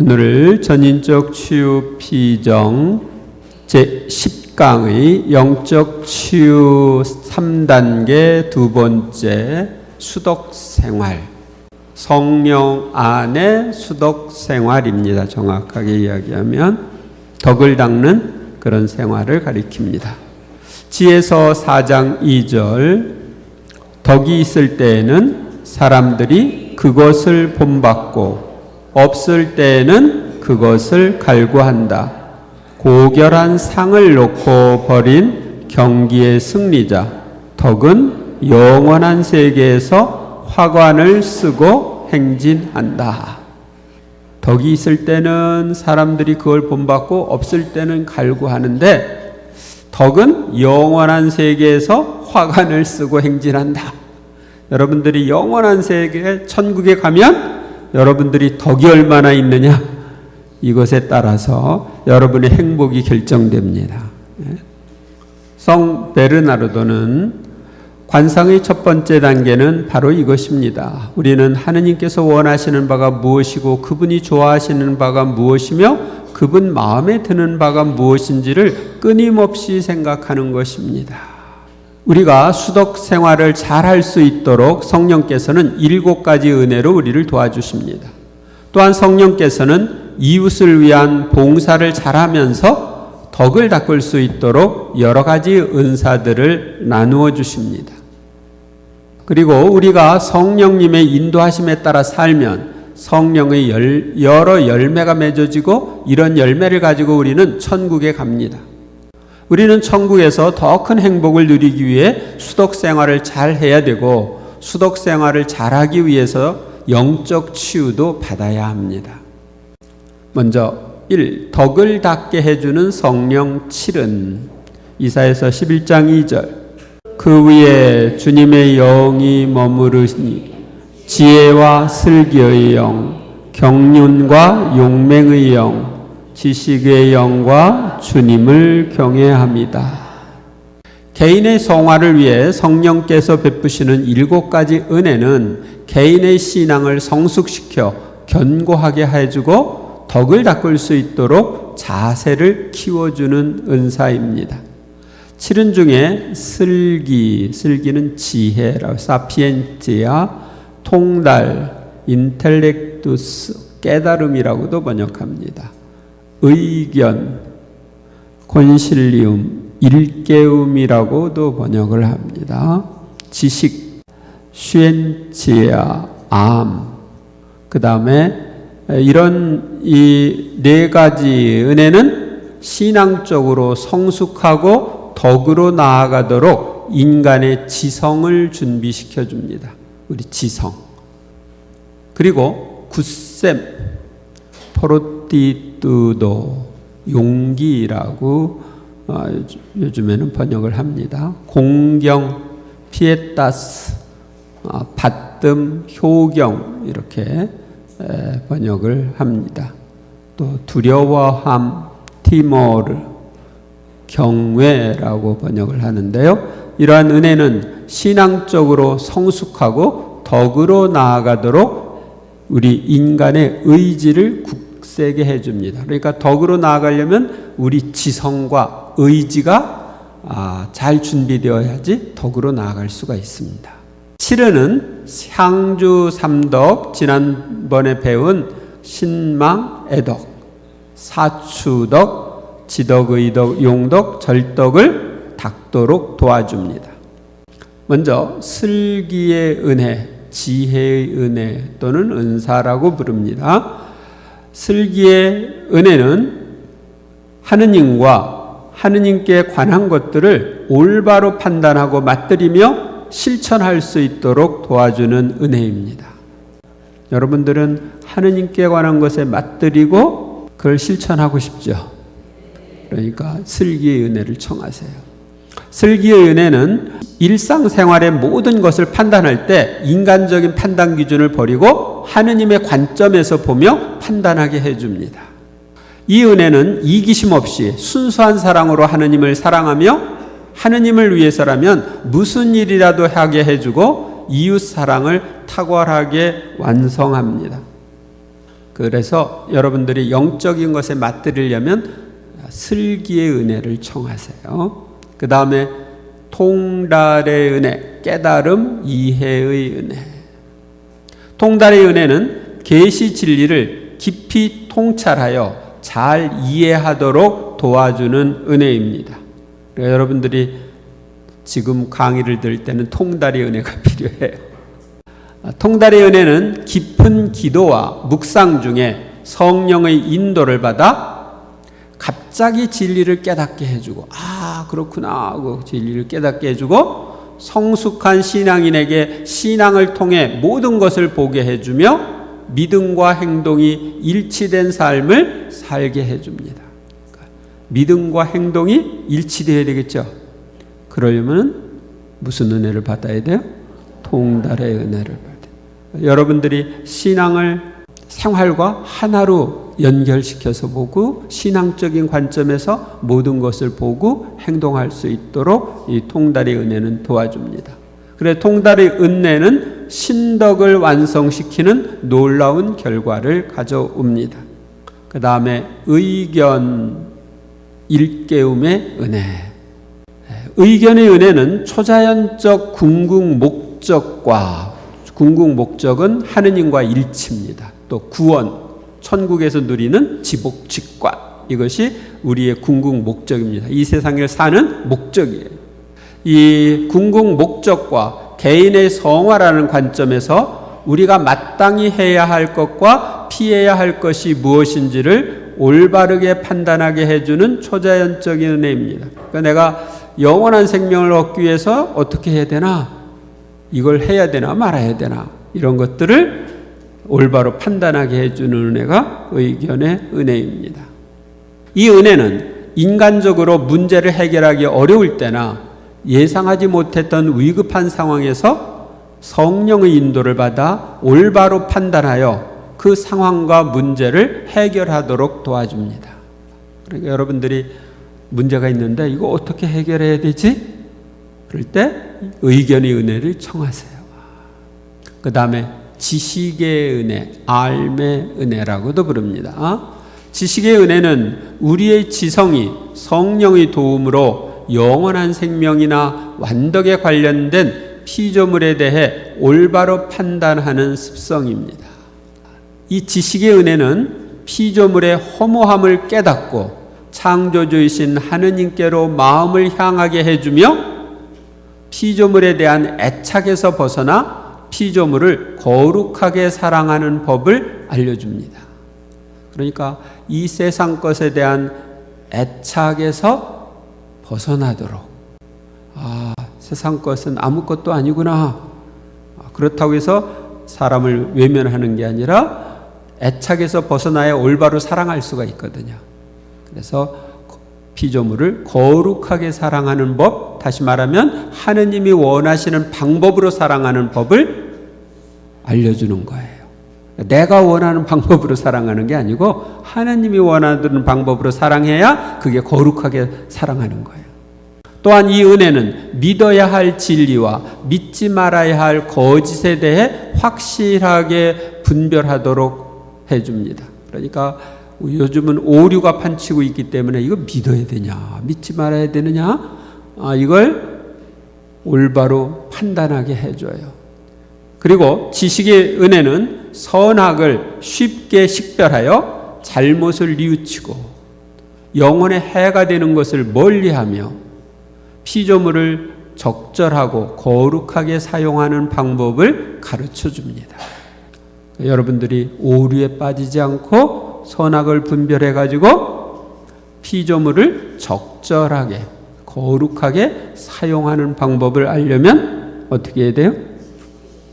오늘 전인적 치유 피정 제10강의 영적 치유 3단계 두 번째 수덕 생활, 성령 안의 수덕 생활입니다. 정확하게 이야기하면 덕을 닦는 그런 생활을 가리킵니다. 지혜서 4장 2절, 덕이 있을 때에는 사람들이 그것을 본받고 없을 때에는 그것을 갈구한다. 고결한 상을 놓고 벌인 경기의 승리자, 덕은 영원한 세계에서 화관을 쓰고 행진한다. 덕이 있을 때는 사람들이 그걸 본받고 없을 때는 갈구하는데, 덕은 영원한 세계에서 화관을 쓰고 행진한다. 여러분들이 영원한 세계 천국에 가면 여러분들이 덕이 얼마나 있느냐, 이것에 따라서 여러분의 행복이 결정됩니다. 성 베르나르도는 관상의 첫 번째 단계는 바로 이것입니다. 우리는 하느님께서 원하시는 바가 무엇이고 그분이 좋아하시는 바가 무엇이며 그분 마음에 드는 바가 무엇인지를 끊임없이 생각하는 것입니다. 우리가 수덕 생활을 잘 할 수 있도록 성령께서는 7가지 은혜로 우리를 도와주십니다. 또한 성령께서는 이웃을 위한 봉사를 잘하면서 덕을 닦을 수 있도록 여러 가지 은사들을 나누어 주십니다. 그리고 우리가 성령님의 인도하심에 따라 살면 성령의 여러 열매가 맺어지고, 이런 열매를 가지고 우리는 천국에 갑니다. 우리는 천국에서 더 큰 행복을 누리기 위해 수덕 생활을 잘 해야 되고, 수덕 생활을 잘하기 위해서 영적 치유도 받아야 합니다. 먼저 1. 덕을 닦게 해주는 성령 7은 이사야서 11장 2절, 그 위에 주님의 영이 머무르시니 지혜와 슬기의 영, 경륜과 용맹의 영, 지식의 영과 주님을 경외합니다. 개인의 성화를 위해 성령께서 베푸시는 7가지 은혜는 개인의 신앙을 성숙시켜 견고하게 해주고 덕을 닦을 수 있도록 자세를 키워주는 은사입니다. 7은 중에 슬기는 지혜라고, 사피엔티아, 통달, 인텔렉투스, 깨달음이라고도 번역합니다. 의견, 콘실리움, 일깨움이라고도 번역을 합니다. 지식, 슈엔치아, 그 다음에 이런 이 4가지 은혜는 신앙적으로 성숙하고 덕으로 나아가도록 인간의 지성을 준비시켜 줍니다. 우리 지성. 그리고 굳셈, 포르티투도, 용기라고 요즘에는 번역을 합니다. 공경, 피에타스, 받듦, 효경, 이렇게 번역을 합니다. 또 두려워함, 티모르, 경외라고 번역을 하는데요. 이러한 은혜는 신앙적으로 성숙하고 덕으로 나아가도록 우리 인간의 의지를 굳세게 해줍니다. 그러니까 덕으로 나아가려면 우리 지성과 의지가 잘 준비되어야지 덕으로 나아갈 수가 있습니다. 7은은 향주 3덕, 지난번에 배운 신망, 애덕, 사추덕, 지덕, 의덕, 용덕, 절덕을 닦도록 도와줍니다. 먼저 슬기의 은혜, 지혜의 은혜 또는 은사라고 부릅니다. 슬기의 은혜는 하느님과 하느님께 관한 것들을 올바로 판단하고 맞들이며 실천할 수 있도록 도와주는 은혜입니다. 여러분들은 하느님께 관한 것에 맞들이고 그걸 실천하고 싶죠. 그러니까 슬기의 은혜를 청하세요. 슬기의 은혜는 일상생활의 모든 것을 판단할 때 인간적인 판단 기준을 버리고 하느님의 관점에서 보며 판단하게 해줍니다. 이 은혜는 이기심 없이 순수한 사랑으로 하느님을 사랑하며 하느님을 위해서라면 무슨 일이라도 하게 해주고 이웃 사랑을 탁월하게 완성합니다. 그래서 여러분들이 영적인 것에 맛들이려면 슬기의 은혜를 청하세요. 그 다음에 통달의 은혜, 깨달음, 이해의 은혜. 통달의 은혜는 계시 진리를 깊이 통찰하여 잘 이해하도록 도와주는 은혜입니다. 그러니까 여러분들이 지금 강의를 들을 때는 통달의 은혜가 필요해요. 통달의 은혜는 깊은 기도와 묵상 중에 성령의 인도를 받아 갑자기 진리를 깨닫게 해주고, 그렇구나 하고 진리를 깨닫게 해주고, 성숙한 신앙인에게 신앙을 통해 모든 것을 보게 해주며 믿음과 행동이 일치된 삶을 살게 해줍니다. 믿음과 행동이 일치되어야 되겠죠. 그러려면 무슨 은혜를 받아야 돼요? 통달의 은혜를 받아요. 여러분들이 신앙을 생활과 하나로 연결시켜서 보고 신앙적인 관점에서 모든 것을 보고 행동할 수 있도록 이 통달의 은혜는 도와줍니다. 그래 통달의 은혜는 신덕을 완성시키는 놀라운 결과를 가져옵니다. 그 다음에 의견, 일깨움의 은혜. 의견의 은혜는 초자연적 궁극 목적은 하느님과 일치입니다. 또 구원, 천국에서 누리는 지복직관, 이것이 우리의 궁극 목적입니다. 이 세상을 사는 목적이에요. 이 궁극 목적과 개인의 성화라는 관점에서 우리가 마땅히 해야 할 것과 피해야 할 것이 무엇인지를 올바르게 판단하게 해주는 초자연적인 은혜입니다. 그러니까 내가 영원한 생명을 얻기 위해서 어떻게 해야 되나? 이걸 해야 되나 말아야 되나? 이런 것들을 올바로 판단하게 해주는 은혜가 의견의 은혜입니다. 이 은혜는 인간적으로 문제를 해결하기 어려울 때나 예상하지 못했던 위급한 상황에서 성령의 인도를 받아 올바로 판단하여 그 상황과 문제를 해결하도록 도와줍니다. 그러니까 여러분들이 문제가 있는데 이거 어떻게 해결해야 되지? 그럴 때 의견의 은혜를 청하세요. 그 다음에 지식의 은혜, 알의 은혜라고도 부릅니다. 지식의 은혜는 우리의 지성이 성령의 도움으로 영원한 생명이나 완덕에 관련된 피조물에 대해 올바로 판단하는 습성입니다. 이 지식의 은혜는 피조물의 허무함을 깨닫고 창조주이신 하느님께로 마음을 향하게 해주며 피조물에 대한 애착에서 벗어나 피조물을 거룩하게 사랑하는 법을 알려줍니다. 그러니까 이 세상 것에 대한 애착에서 벗어나도록, 세상 것은 아무것도 아니구나. 그렇다고 해서 사람을 외면하는 게 아니라 애착에서 벗어나야 올바로 사랑할 수가 있거든요. 그래서 피조물을 거룩하게 사랑하는 법, 다시 말하면 하느님이 원하시는 방법으로 사랑하는 법을 알려주는 거예요. 내가 원하는 방법으로 사랑하는 게 아니고 하느님이 원하는 방법으로 사랑해야 그게 거룩하게 사랑하는 거예요. 또한 이 은혜는 믿어야 할 진리와 믿지 말아야 할 거짓에 대해 확실하게 분별하도록 해줍니다. 그러니까 요즘은 오류가 판치고 있기 때문에 이거 믿어야 되냐, 믿지 말아야 되느냐, 이걸 올바로 판단하게 해줘요. 그리고 지식의 은혜는 선악을 쉽게 식별하여 잘못을 뉘우치고 영혼의 해가 되는 것을 멀리하며 피조물을 적절하고 거룩하게 사용하는 방법을 가르쳐 줍니다. 여러분들이 오류에 빠지지 않고 선악을 분별해 가지고 피조물을 적절하게 거룩하게 사용하는 방법을 알려면 어떻게 해야 돼요?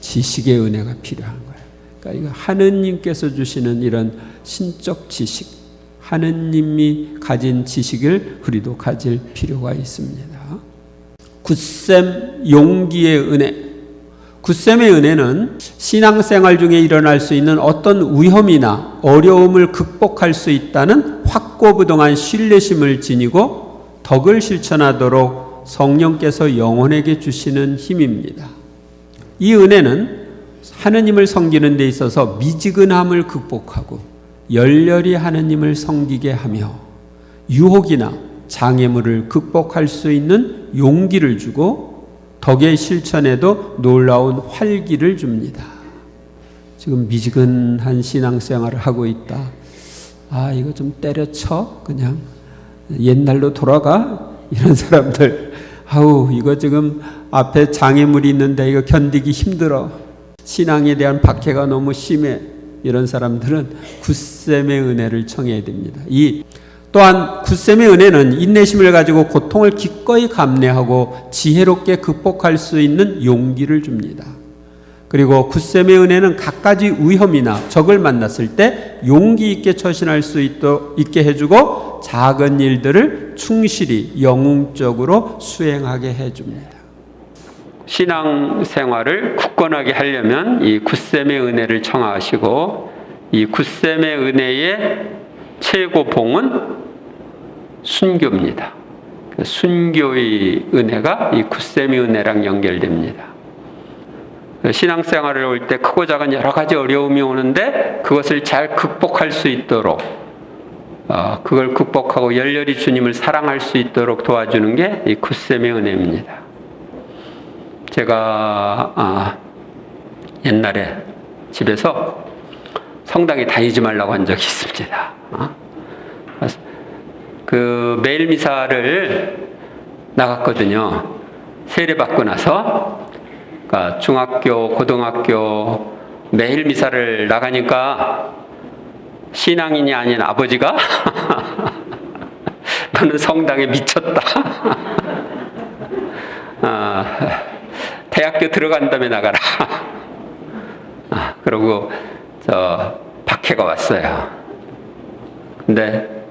지식의 은혜가 필요한 거예요. 그러니까 이거 하느님께서 주시는 이런 신적 지식, 하느님이 가진 지식을 우리도 가질 필요가 있습니다. 굳셈 용기의 은혜. 굳셈의 은혜는 신앙생활 중에 일어날 수 있는 어떤 위험이나 어려움을 극복할 수 있다는 확고부동한 신뢰심을 지니고 덕을 실천하도록 성령께서 영혼에게 주시는 힘입니다. 이 은혜는 하느님을 섬기는 데 있어서 미지근함을 극복하고 열렬히 하느님을 섬기게 하며 유혹이나 장애물을 극복할 수 있는 용기를 주고 덕의 실천에도 놀라운 활기를 줍니다. 지금 미지근한 신앙생활을 하고 있다. 이거 좀 때려쳐? 그냥 옛날로 돌아가? 이런 사람들, 이거 지금 앞에 장애물이 있는데 이거 견디기 힘들어. 신앙에 대한 박해가 너무 심해. 이런 사람들은 굳셈의 은혜를 청해야 됩니다. 또한 굳셈의 은혜는 인내심을 가지고 고통을 기꺼이 감내하고 지혜롭게 극복할 수 있는 용기를 줍니다. 그리고 굳셈의 은혜는 갖가지 위험이나 적을 만났을 때 용기 있게 처신할 수 있게 해주고 작은 일들을 충실히 영웅적으로 수행하게 해줍니다. 신앙생활을 굳건하게 하려면 이 굳셈의 은혜를 청하시고, 이 굳셈의 은혜의 최고봉은 순교입니다. 순교의 은혜가 이 굳셈의 은혜랑 연결됩니다. 신앙생활을 올 때 크고 작은 여러 가지 어려움이 오는데 그것을 잘 극복할 수 있도록, 그걸 극복하고 열렬히 주님을 사랑할 수 있도록 도와주는 게 이 굳셈의 은혜입니다. 제가 옛날에 집에서 성당에 다니지 말라고 한 적이 있습니다. 그 매일 미사를 나갔거든요. 세례받고 나서. 그러니까 중학교, 고등학교 매일 미사를 나가니까 신앙인이 아닌 아버지가 너는 성당에 미쳤다. 대학교 들어간 다음에 나가라. 그러고 박해가 왔어요. 근데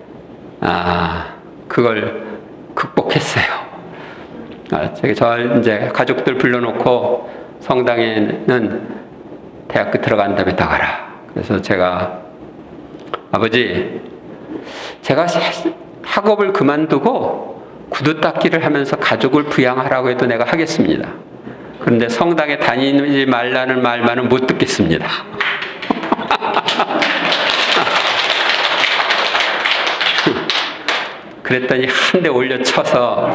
그걸 극복했어요. 저 이제 가족들 불러놓고 성당에는 대학교 들어간 다음에 나가라. 그래서 제가 아버지, 제가 학업을 그만두고 구두 닦기를 하면서 가족을 부양하라고 해도 내가 하겠습니다. 그런데 성당에 다니지 말라는 말만은 못 듣겠습니다. 그랬더니 한 대 올려쳐서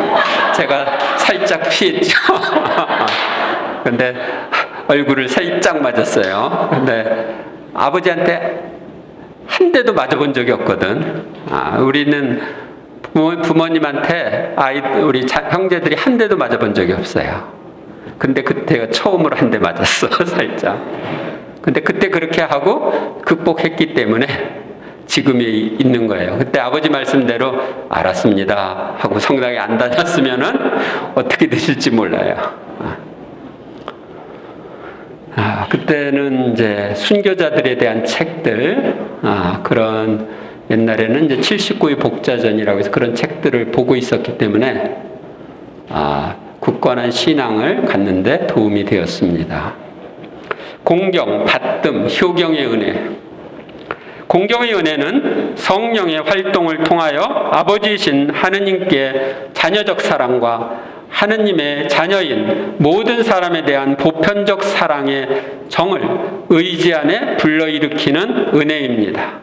제가 살짝 피했죠. 근데 얼굴을 살짝 맞았어요. 근데 아버지한테 한 대도 맞아본 적이 없거든. 우리는 부모님한테 우리 형제들이 한 대도 맞아본 적이 없어요. 근데 그때가 처음으로 한 대 맞았어. 살짝. 근데 그때 그렇게 하고 극복했기 때문에 지금이 있는 거예요. 그때 아버지 말씀대로 알았습니다 하고 성당에 안 다녔으면은 어떻게 되실지 몰라요. 그때는 이제 순교자들에 대한 책들, 그런 옛날에는 이제 79의 복자전이라고 해서 그런 책들을 보고 있었기 때문에 굳건한 신앙을 갖는데 도움이 되었습니다. 공경, 받듦, 효경의 은혜. 공경의 은혜는 성령의 활동을 통하여 아버지이신 하느님께 자녀적 사랑과 하느님의 자녀인 모든 사람에 대한 보편적 사랑의 정을 의지 안에 불러일으키는 은혜입니다.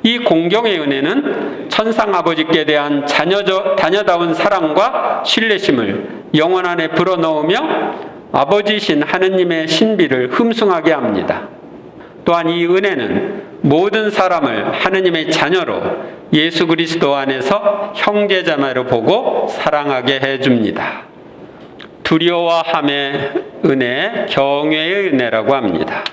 이 공경의 은혜는 천상 아버지께 대한 자녀다운 사랑과 신뢰심을 영혼 안에 불어넣으며 아버지이신 하느님의 신비를 흠숭하게 합니다. 또한 이 은혜는 모든 사람을 하느님의 자녀로 예수 그리스도 안에서 형제자매로 보고 사랑하게 해줍니다. 두려워함의 은혜, 경외의 은혜라고 합니다.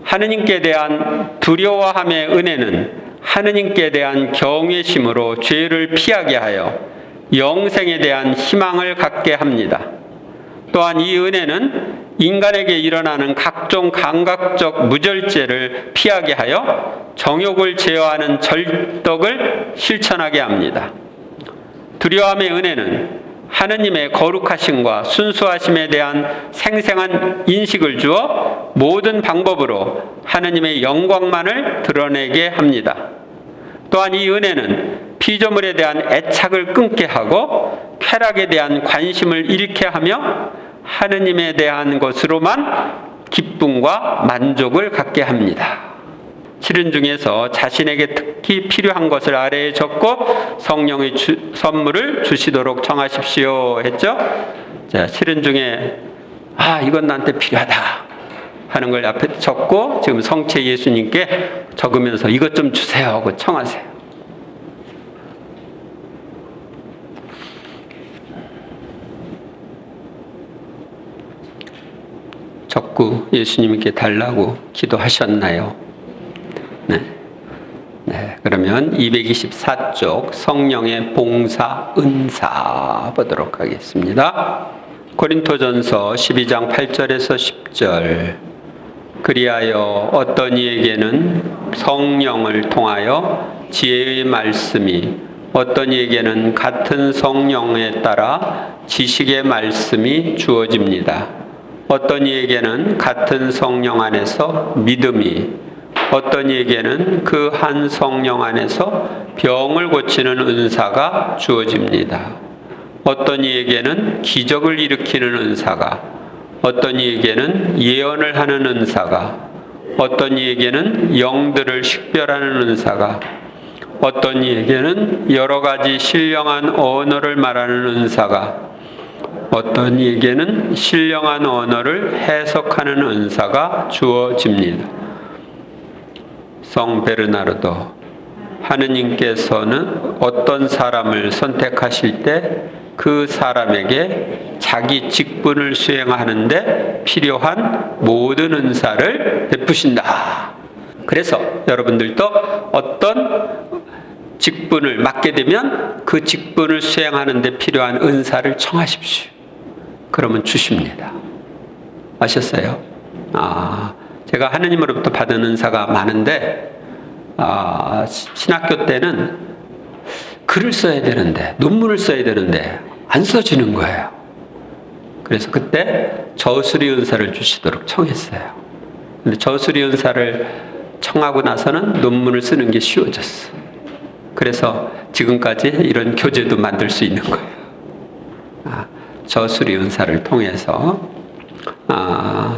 하느님께 대한 두려워함의 은혜는 하느님께 대한 경외심으로 죄를 피하게 하여 영생에 대한 희망을 갖게 합니다. 또한 이 은혜는 인간에게 일어나는 각종 감각적 무절제를 피하게 하여 정욕을 제어하는 절덕을 실천하게 합니다. 두려움의 은혜는 하느님의 거룩하심과 순수하심에 대한 생생한 인식을 주어 모든 방법으로 하느님의 영광만을 드러내게 합니다. 또한 이 은혜는 피조물에 대한 애착을 끊게 하고 쾌락에 대한 관심을 잃게 하며 하느님에 대한 것으로만 기쁨과 만족을 갖게 합니다. 7은 중에서 자신에게 특히 필요한 것을 아래에 적고 성령의 선물을 주시도록 청하십시오 했죠. 자, 7은 중에 이건 나한테 필요하다 하는 걸 앞에 적고 지금 성체 예수님께 적으면서 이것 좀 주세요 하고 청하세요. 적고 예수님께 달라고 기도하셨나요? 네. 그러면 224쪽 성령의 봉사 은사 보도록 하겠습니다. 고린토전서 12장 8절에서 10절. 그리하여 어떤 이에게는 성령을 통하여 지혜의 말씀이, 어떤 이에게는 같은 성령에 따라 지식의 말씀이 주어집니다. 어떤 이에게는 같은 성령 안에서 믿음이, 어떤 이에게는 그 한 성령 안에서 병을 고치는 은사가 주어집니다. 어떤 이에게는 기적을 일으키는 은사가, 어떤 이에게는 예언을 하는 은사가, 어떤 이에게는 영들을 식별하는 은사가, 어떤 이에게는 여러 가지 신령한 언어를 말하는 은사가, 어떤 이에게는 신령한 언어를 해석하는 은사가 주어집니다. 성 베르나르도, 하느님께서는 어떤 사람을 선택하실 때 그 사람에게 자기 직분을 수행하는데 필요한 모든 은사를 베푸신다. 그래서 여러분들도 어떤 직분을 맡게 되면 그 직분을 수행하는데 필요한 은사를 청하십시오. 그러면 주십니다. 아셨어요? 제가 하느님으로부터 받은 은사가 많은데 신학교 때는 글을 써야 되는데, 논문을 써야 되는데 안 써지는 거예요. 그래서 그때 저수리 은사를 주시도록 청했어요. 근데 저수리 은사를 청하고 나서는 논문을 쓰는 게 쉬워졌어. 그래서 지금까지 이런 교재도 만들 수 있는 거예요. 저수리 은사를 통해서.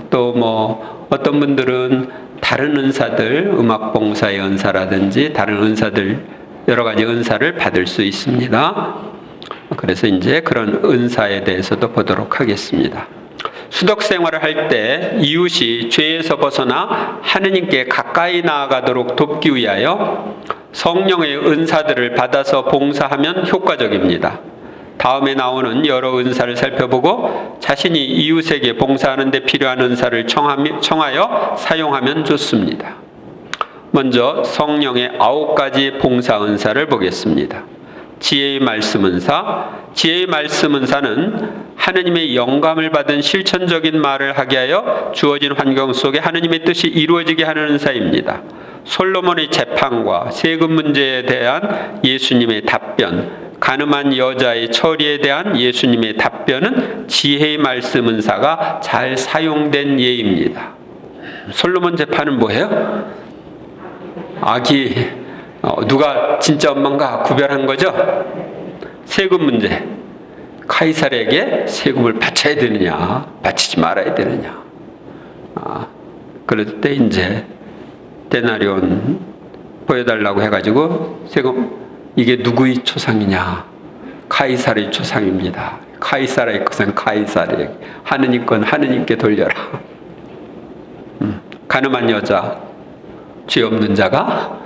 또 뭐 어떤 분들은 다른 은사들, 음악봉사의 은사라든지 다른 은사들, 여러 가지 은사를 받을 수 있습니다. 그래서 이제 그런 은사에 대해서도 보도록 하겠습니다. 수덕 생활을 할 때 이웃이 죄에서 벗어나 하느님께 가까이 나아가도록 돕기 위하여 성령의 은사들을 받아서 봉사하면 효과적입니다. 다음에 나오는 여러 은사를 살펴보고 자신이 이웃에게 봉사하는 데 필요한 은사를 청하여 사용하면 좋습니다. 먼저 성령의 9가지 봉사 은사를 보겠습니다. 지혜의 말씀 은사. 지혜의 말씀 은사는 하느님의 영감을 받은 실천적인 말을 하게 하여 주어진 환경 속에 하느님의 뜻이 이루어지게 하는 은사입니다. 솔로몬의 재판과 세금 문제에 대한 예수님의 답변, 간음한 여자의 처리에 대한 예수님의 답변은 지혜의 말씀 은사가 잘 사용된 예입니다. 솔로몬 재판은 뭐예요? 아기 누가 진짜 엄마인가 구별한 거죠? 세금 문제. 카이사르에게 세금을 바쳐야 되느냐, 바치지 말아야 되느냐. 그럴 때 이제 데나리온 보여달라고 해가지고 세금, 이게 누구의 초상이냐? 카이사르의 초상입니다. 카이사르의 것은 카이사르에게, 하느님 건 하느님께 돌려라. 간음한 여자, 죄 없는 자가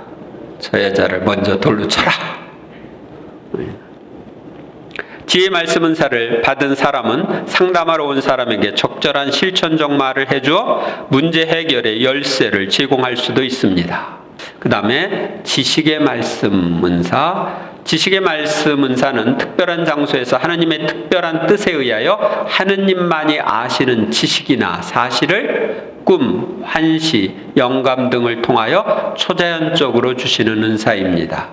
저 여자를 먼저 돌로 쳐라. 지혜 말씀 은사를 받은 사람은 상담하러 온 사람에게 적절한 실천적 말을 해주어 문제 해결의 열쇠를 제공할 수도 있습니다. 그 다음에 지식의 말씀 은사. 지식의 말씀 은사는 특별한 장소에서 하느님의 특별한 뜻에 의하여 하느님만이 아시는 지식이나 사실을 꿈, 환시, 영감 등을 통하여 초자연적으로 주시는 은사입니다.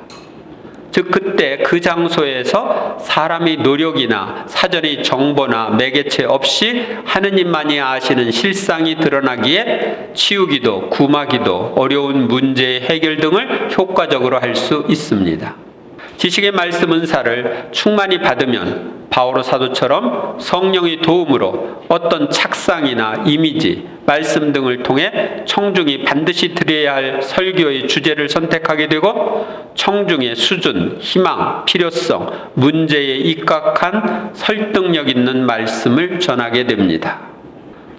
즉 그때 그 장소에서 사람의 노력이나 사전의 정보나 매개체 없이 하느님만이 아시는 실상이 드러나기에 치유기도, 구마기도, 어려운 문제의 해결 등을 효과적으로 할 수 있습니다. 지식의 말씀 은사를 충만히 받으면 바오로 사도처럼 성령의 도움으로 어떤 착상이나 이미지, 말씀 등을 통해 청중이 반드시 들어야 할 설교의 주제를 선택하게 되고 청중의 수준, 희망, 필요성, 문제에 입각한 설득력 있는 말씀을 전하게 됩니다.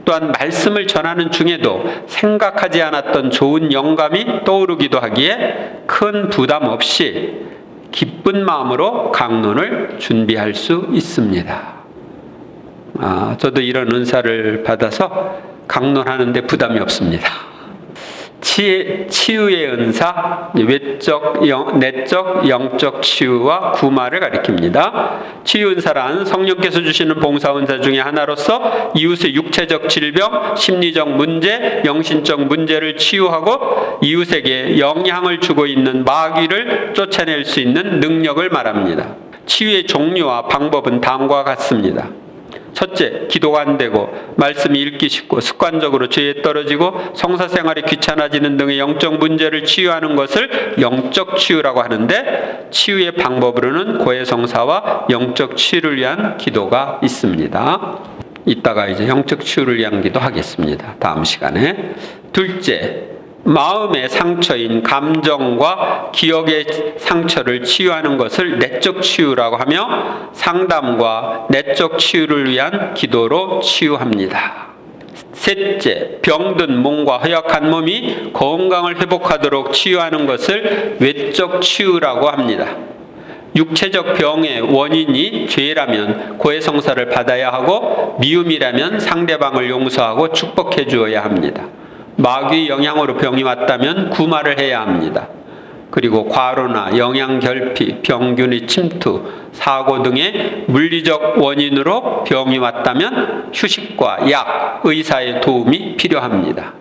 또한 말씀을 전하는 중에도 생각하지 않았던 좋은 영감이 떠오르기도 하기에 큰 부담 없이 기쁜 마음으로 강론을 준비할 수 있습니다. 저도 이런 은사를 받아서 강론하는데 부담이 없습니다. 치유의 은사, 외적, 내적, 영적 치유와 구마를 가리킵니다. 치유 은사란 성령께서 주시는 봉사 은사 중에 하나로서 이웃의 육체적 질병, 심리적 문제, 영신적 문제를 치유하고 이웃에게 영향을 주고 있는 마귀를 쫓아낼 수 있는 능력을 말합니다. 치유의 종류와 방법은 다음과 같습니다. 첫째, 기도가 안 되고 말씀이 읽기 쉽고 습관적으로 죄에 떨어지고 성사생활이 귀찮아지는 등의 영적 문제를 치유하는 것을 영적 치유라고 하는데, 치유의 방법으로는 고해성사와 영적 치유를 위한 기도가 있습니다. 이따가 이제 영적 치유를 위한 기도 하겠습니다. 다음 시간에. 둘째, 마음의 상처인 감정과 기억의 상처를 치유하는 것을 내적 치유라고 하며 상담과 내적 치유를 위한 기도로 치유합니다. 셋째, 병든 몸과 허약한 몸이 건강을 회복하도록 치유하는 것을 외적 치유라고 합니다. 육체적 병의 원인이 죄라면 고해성사를 받아야 하고 미움이라면 상대방을 용서하고 축복해 주어야 합니다. 마귀의 영향으로 병이 왔다면 구마를 해야 합니다. 그리고 과로나 영양결핍, 병균의 침투, 사고 등의 물리적 원인으로 병이 왔다면 휴식과 약, 의사의 도움이 필요합니다.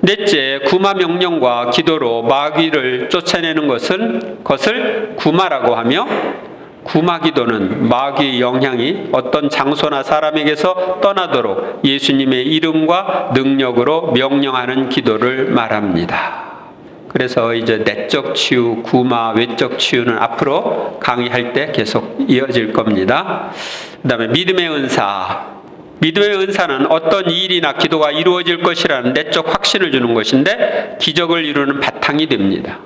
넷째, 구마 명령과 기도로 마귀를 쫓아내는 것을 구마라고 하며, 구마 기도는 마귀의 영향이 어떤 장소나 사람에게서 떠나도록 예수님의 이름과 능력으로 명령하는 기도를 말합니다. 그래서 이제 내적 치유, 구마, 외적 치유는 앞으로 강의할 때 계속 이어질 겁니다. 그 다음에 믿음의 은사. 믿음의 은사는 어떤 일이나 기도가 이루어질 것이라는 내적 확신을 주는 것인데 기적을 이루는 바탕이 됩니다.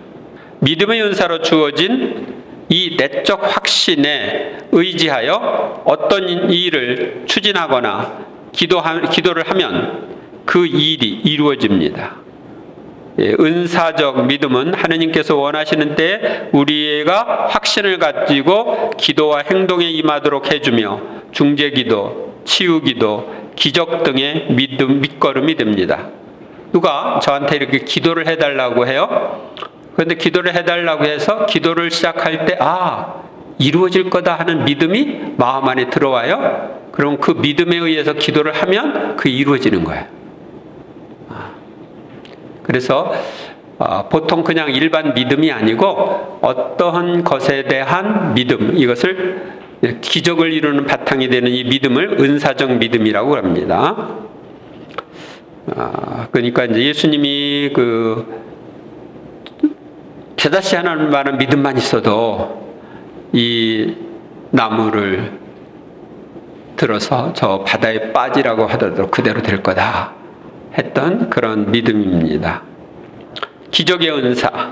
믿음의 은사로 주어진 이 내적 확신에 의지하여 어떤 일을 추진하거나 기도를 하면 그 일이 이루어집니다. 은사적 믿음은 하느님께서 원하시는 때에 우리가 확신을 가지고 기도와 행동에 임하도록 해주며 중재기도, 치유기도, 기적 등의 밑거름이 됩니다. 누가 저한테 이렇게 기도를 해달라고 해요? 그런데 기도를 해달라고 해서 기도를 시작할 때 이루어질 거다 하는 믿음이 마음 안에 들어와요. 그럼 그 믿음에 의해서 기도를 하면 그게 이루어지는 거예요. 그래서 보통 그냥 일반 믿음이 아니고 어떠한 것에 대한 믿음, 이것을 기적을 이루는 바탕이 되는 이 믿음을 은사적 믿음이라고 합니다. 그러니까 이제 예수님이 겨자씨 하나만한 믿음만 있어도 이 나무를 들어서 저 바다에 빠지라고 하더라도 그대로 될 거다 했던 그런 믿음입니다. 기적의 은사.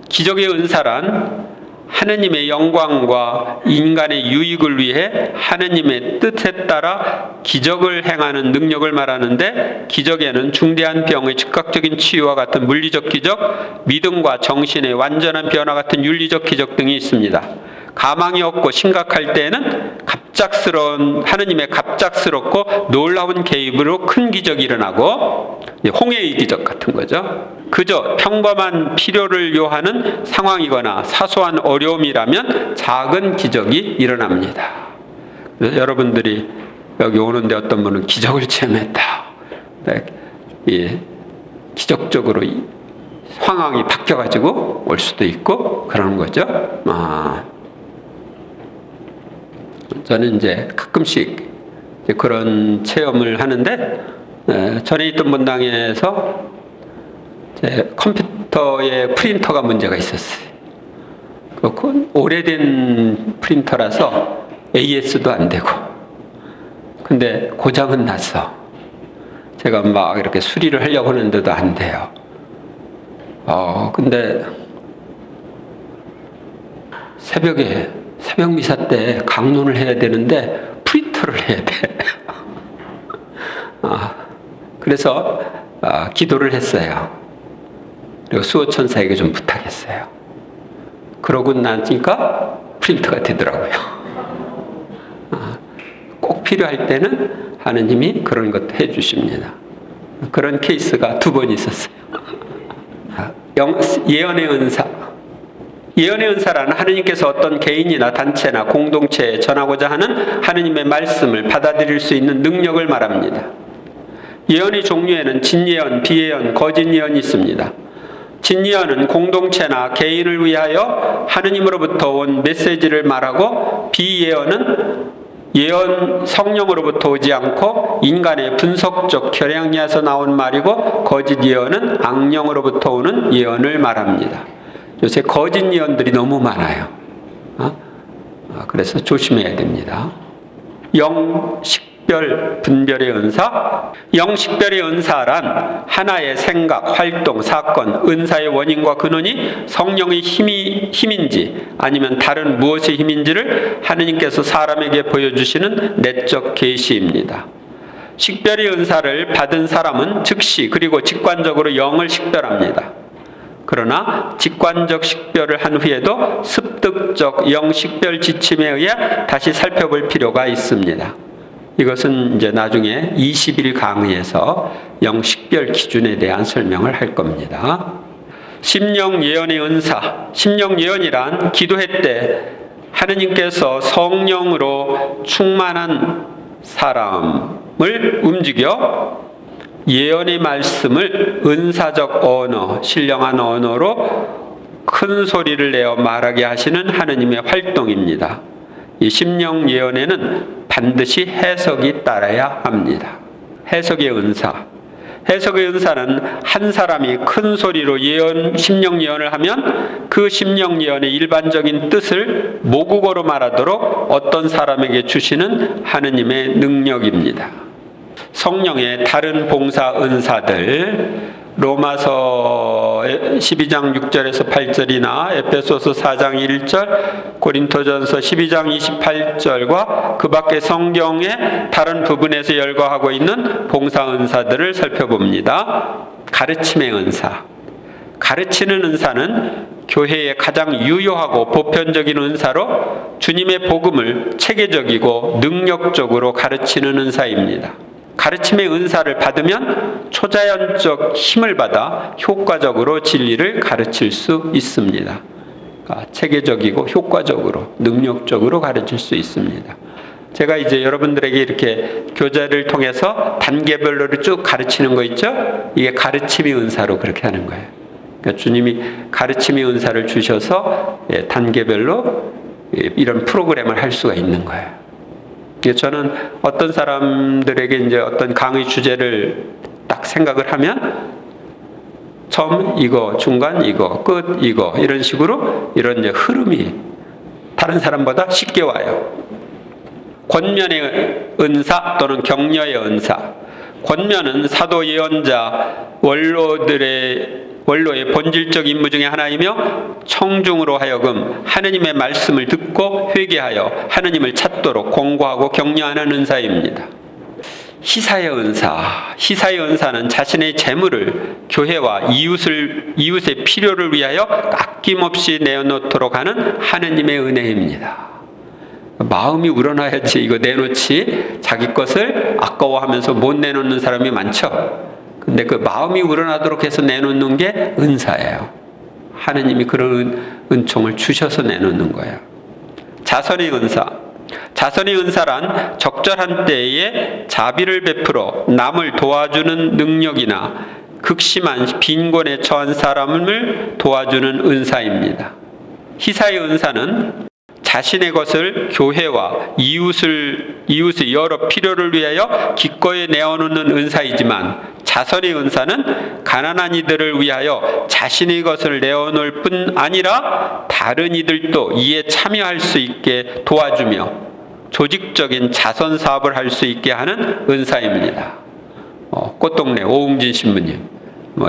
기적의 은사란 하느님의 영광과 인간의 유익을 위해 하느님의 뜻에 따라 기적을 행하는 능력을 말하는데, 기적에는 중대한 병의 즉각적인 치유와 같은 물리적 기적, 믿음과 정신의 완전한 변화 같은 윤리적 기적 등이 있습니다. 가망이 없고 심각할 때에는 하느님의 갑작스럽고 놀라운 개입으로 큰 기적이 일어나고, 홍해의 기적 같은 거죠. 그저 평범한 필요를 요하는 상황이거나 사소한 어려움이라면 작은 기적이 일어납니다. 그래서 여러분들이 여기 오는데 어떤 분은 기적을 체험했다. 기적적으로 상황이 바뀌어가지고 올 수도 있고 그러는 거죠. 저는 이제 가끔씩 그런 체험을 하는데, 전에 있던 본당에서 컴퓨터에 프린터가 문제가 있었어요. 그건 오래된 프린터라서 AS도 안 되고, 근데 고장은 났어. 제가 막 이렇게 수리를 하려고 하는데도 안 돼요. 근데 새벽에 새벽 미사 때 강론을 해야 되는데 프린터를 해야 돼. 그래서 기도를 했어요. 그리고 수호천사에게 좀 부탁했어요. 그러고 나니까 프린터가 되더라고요. 꼭 필요할 때는 하느님이 그런 것도 해주십니다. 그런 케이스가 2번 있었어요. 예언의 은사. 예언의 은사란 하느님께서 어떤 개인이나 단체나 공동체에 전하고자 하는 하느님의 말씀을 받아들일 수 있는 능력을 말합니다. 예언의 종류에는 진예언, 비예언, 거짓 예언이 있습니다. 진예언은 공동체나 개인을 위하여 하느님으로부터 온 메시지를 말하고, 비예언은 예언 성령으로부터 오지 않고 인간의 분석적 결량에서 나온 말이고, 거짓 예언은 악령으로부터 오는 예언을 말합니다. 요새 거짓 예언들이 너무 많아요. 그래서 조심해야 됩니다. 영식별 분별의 은사. 영식별의 은사란 하나의 생각, 활동, 사건, 은사의 원인과 근원이 성령의 힘인지 아니면 다른 무엇의 힘인지를 하느님께서 사람에게 보여주시는 내적 계시입니다. 식별의 은사를 받은 사람은 즉시 그리고 직관적으로 영을 식별합니다. 그러나 직관적 식별을 한 후에도 습득적 영식별 지침에 의해 다시 살펴볼 필요가 있습니다. 이것은 이제 나중에 20일 강의에서 영식별 기준에 대한 설명을 할 겁니다. 심령 예언의 은사. 심령 예언이란 기도회 때 하느님께서 성령으로 충만한 사람을 움직여 예언의 말씀을 은사적 언어, 신령한 언어로 큰 소리를 내어 말하게 하시는 하느님의 활동입니다. 이 심령 예언에는 반드시 해석이 따라야 합니다. 해석의 은사. 해석의 은사는 한 사람이 큰 소리로 심령 예언을 하면 그 심령 예언의 일반적인 뜻을 모국어로 말하도록 어떤 사람에게 주시는 하느님의 능력입니다. 성령의 다른 봉사 은사들, 로마서 12장 6절에서 8절이나 에베소서 4장 1절, 고린토전서 12장 28절과 그 밖의 성경의 다른 부분에서 열거하고 있는 봉사 은사들을 살펴봅니다. 가르침의 은사. 가르치는 은사는 교회의 가장 유효하고 보편적인 은사로 주님의 복음을 체계적이고 능력적으로 가르치는 은사입니다. 가르침의 은사를 받으면 초자연적 힘을 받아 효과적으로 진리를 가르칠 수 있습니다. 그러니까 체계적이고 효과적으로, 능력적으로 가르칠 수 있습니다. 제가 이제 여러분들에게 이렇게 교재를 통해서 단계별로 쭉 가르치는 거 있죠? 이게 가르침의 은사로 그렇게 하는 거예요. 그러니까 주님이 가르침의 은사를 주셔서 단계별로 이런 프로그램을 할 수가 있는 거예요. 저는 어떤 사람들에게 이제 어떤 강의 주제를 딱 생각을 하면 처음 이거, 중간 이거, 끝 이거 이런 식으로 이런 이제 흐름이 다른 사람보다 쉽게 와요. 권면의 은사 또는 격려의 은사. 권면은 사도 예언자 원로의 본질적 임무 중에 하나이며 청중으로 하여금 하느님의 말씀을 듣고 회개하여 하느님을 찾도록 공고하고 격려하는 은사입니다. 희사의 은사. 희사의 은사는 자신의 재물을 교회와 이웃의 필요를 위하여 아낌없이 내어놓도록 하는 하느님의 은혜입니다. 마음이 우러나야지 이거 내놓지 자기 것을 아까워하면서 못 내놓는 사람이 많죠. 근데 그 마음이 우러나도록 해서 내놓는 게 은사예요. 하느님이 그런 은총을 주셔서 내놓는 거예요. 자선의 은사. 자선의 은사란 적절한 때에 자비를 베풀어 남을 도와주는 능력이나 극심한 빈곤에 처한 사람을 도와주는 은사입니다. 희사의 은사는 자신의 것을 교회와 이웃의 여러 필요를 위하여 기꺼이 내어놓는 은사이지만, 자선의 은사는 가난한 이들을 위하여 자신의 것을 내어놓을 뿐 아니라 다른 이들도 이에 참여할 수 있게 도와주며 조직적인 자선 사업을 할 수 있게 하는 은사입니다. 꽃동네 오웅진 신부님,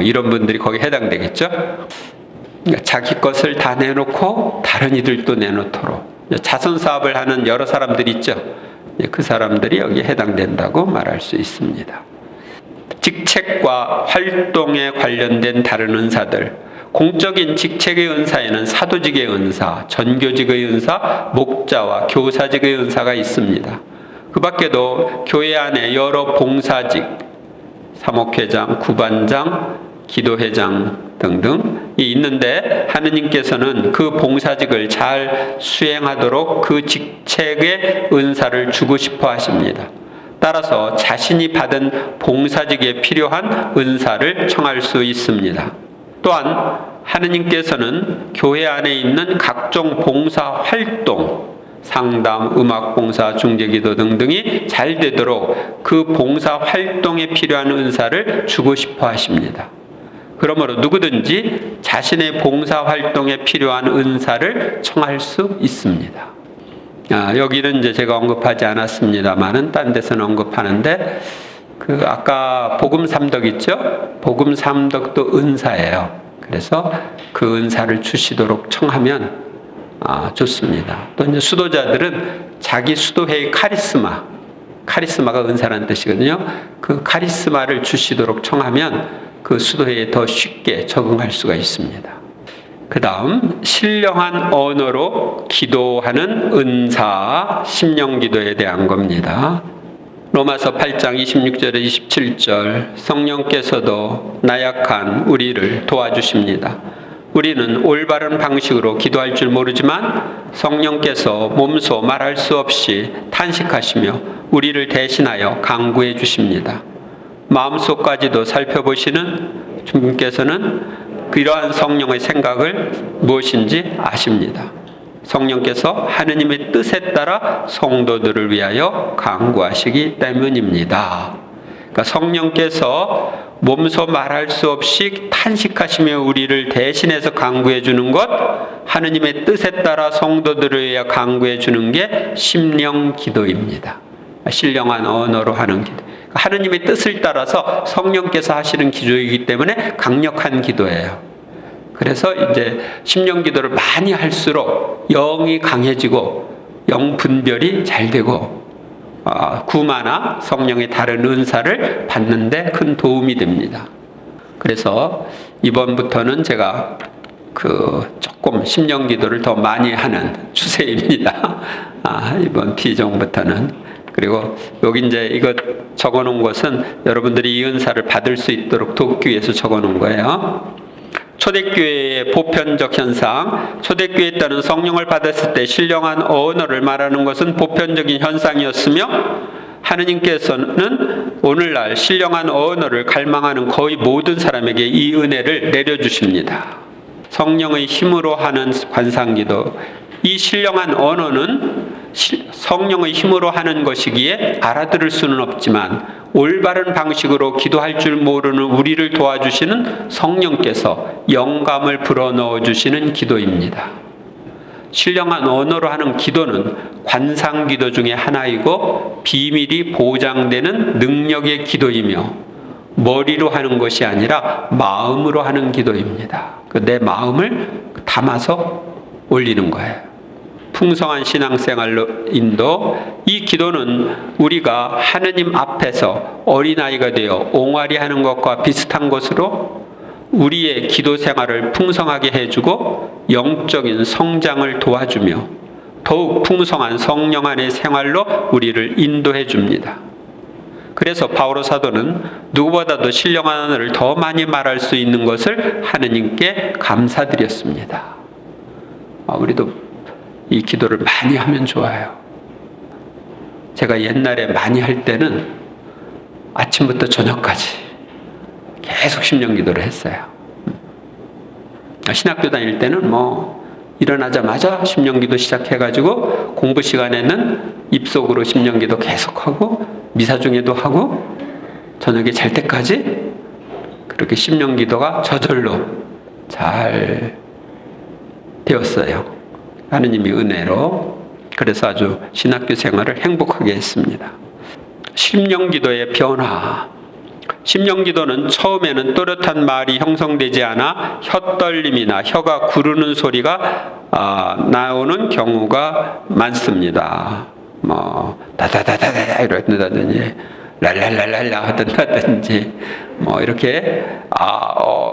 이런 분들이 거기에 해당되겠죠. 그러니까 자기 것을 다 내놓고 다른 이들도 내놓도록 자선 사업을 하는 여러 사람들이 있죠. 그 사람들이 여기에 해당된다고 말할 수 있습니다. 직책과 활동에 관련된 다른 은사들, 공적인 직책의 은사에는 사도직의 은사, 전교직의 은사, 목자와 교사직의 은사가 있습니다. 그 밖에도 교회 안에 여러 봉사직, 사목회장, 구반장, 기도회장 등등이 있는데, 하느님께서는 그 봉사직을 잘 수행하도록 그 직책의 은사를 주고 싶어 하십니다. 따라서 자신이 받은 봉사직에 필요한 은사를 청할 수 있습니다. 또한 하느님께서는 교회 안에 있는 각종 봉사 활동, 상담, 음악봉사, 중재기도 등등이 잘 되도록 그 봉사 활동에 필요한 은사를 주고 싶어 하십니다. 그러므로 누구든지 자신의 봉사 활동에 필요한 은사를 청할 수 있습니다. 여기는 이제 제가 언급하지 않았습니다만은 딴 데서는 언급하는데, 아까 복음 삼덕 있죠? 복음 삼덕도 은사예요. 그래서 그 은사를 주시도록 청하면 좋습니다. 또 이제 수도자들은 자기 수도회의 카리스마가 은사라는 뜻이거든요. 그 카리스마를 주시도록 청하면 그 수도회에 더 쉽게 적응할 수가 있습니다. 그 다음, 신령한 언어로 기도하는 은사, 심령기도에 대한 겁니다. 로마서 8장 26절에 27절, 성령께서도 나약한 우리를 도와주십니다. 우리는 올바른 방식으로 기도할 줄 모르지만 성령께서 몸소 말할 수 없이 탄식하시며 우리를 대신하여 간구해 주십니다. 마음속까지도 살펴보시는 주님께서는 이러한 성령의 생각을 무엇인지 아십니다. 성령께서 하느님의 뜻에 따라 성도들을 위하여 간구하시기 때문입니다. 그러니까 성령께서 몸소 말할 수 없이 탄식하시며 우리를 대신해서 간구해 주는 것, 하느님의 뜻에 따라 성도들을 위하여 간구해 주는 게 심령 기도입니다. 신령한 언어로 하는 기도. 하느님의 뜻을 따라서 성령께서 하시는 기도이기 때문에 강력한 기도예요. 그래서 이제 심령 기도를 많이 할수록 영이 강해지고 영 분별이 잘 되고 구마나 성령의 다른 은사를 받는 데 큰 도움이 됩니다. 그래서 이번부터는 제가 조금 심령 기도를 더 많이 하는 추세입니다. 이번 피정부터는. 그리고 여기 이제 이거 적어 놓은 것은 여러분들이 이 은사를 받을 수 있도록 돕기 위해서 적어 놓은 거예요. 초대교회의 보편적 현상, 초대교회에 따른 성령을 받았을 때 신령한 언어를 말하는 것은 보편적인 현상이었으며, 하느님께서는 오늘날 신령한 언어를 갈망하는 거의 모든 사람에게 이 은혜를 내려주십니다. 성령의 힘으로 하는 관상기도, 이 신령한 언어는 성령의 힘으로 하는 것이기에 알아들을 수는 없지만 올바른 방식으로 기도할 줄 모르는 우리를 도와주시는 성령께서 영감을 불어넣어 주시는 기도입니다. 신령한 언어로 하는 기도는 관상기도 중에 하나이고 비밀이 보장되는 능력의 기도이며 머리로 하는 것이 아니라 마음으로 하는 기도입니다. 내 마음을 담아서 올리는 거예요. 풍성한 신앙생활로 인도, 이 기도는 우리가 하느님 앞에서 어린아이가 되어 옹알이 하는 것과 비슷한 것으로 우리의 기도 생활을 풍성하게 해주고 영적인 성장을 도와주며 더욱 풍성한 성령 안의 생활로 우리를 인도해 줍니다. 그래서 바오로 사도는 누구보다도 신령한 언어를 더 많이 말할 수 있는 것을 하느님께 감사드렸습니다. 우리도 이 기도를 많이 하면 좋아요. 제가 옛날에 많이 할 때는 아침부터 저녁까지 계속 심령 기도를 했어요. 신학교 다닐 때는 일어나자마자 심령기도 시작해가지고 공부 시간에는 입속으로 심령기도 계속하고 미사 중에도 하고 저녁에 잘 때까지 그렇게 심령기도가 저절로 잘 되었어요. 하느님이 은혜로. 그래서 아주 신학교 생활을 행복하게 했습니다. 심령기도의 변화. 심령기도는 처음에는 또렷한 말이 형성되지 않아 혀떨림이나 혀가 구르는 소리가 나오는 경우가 많습니다. 뭐 다다다다다 이런다든지 랄랄랄랄라 하든지 뭐 이렇게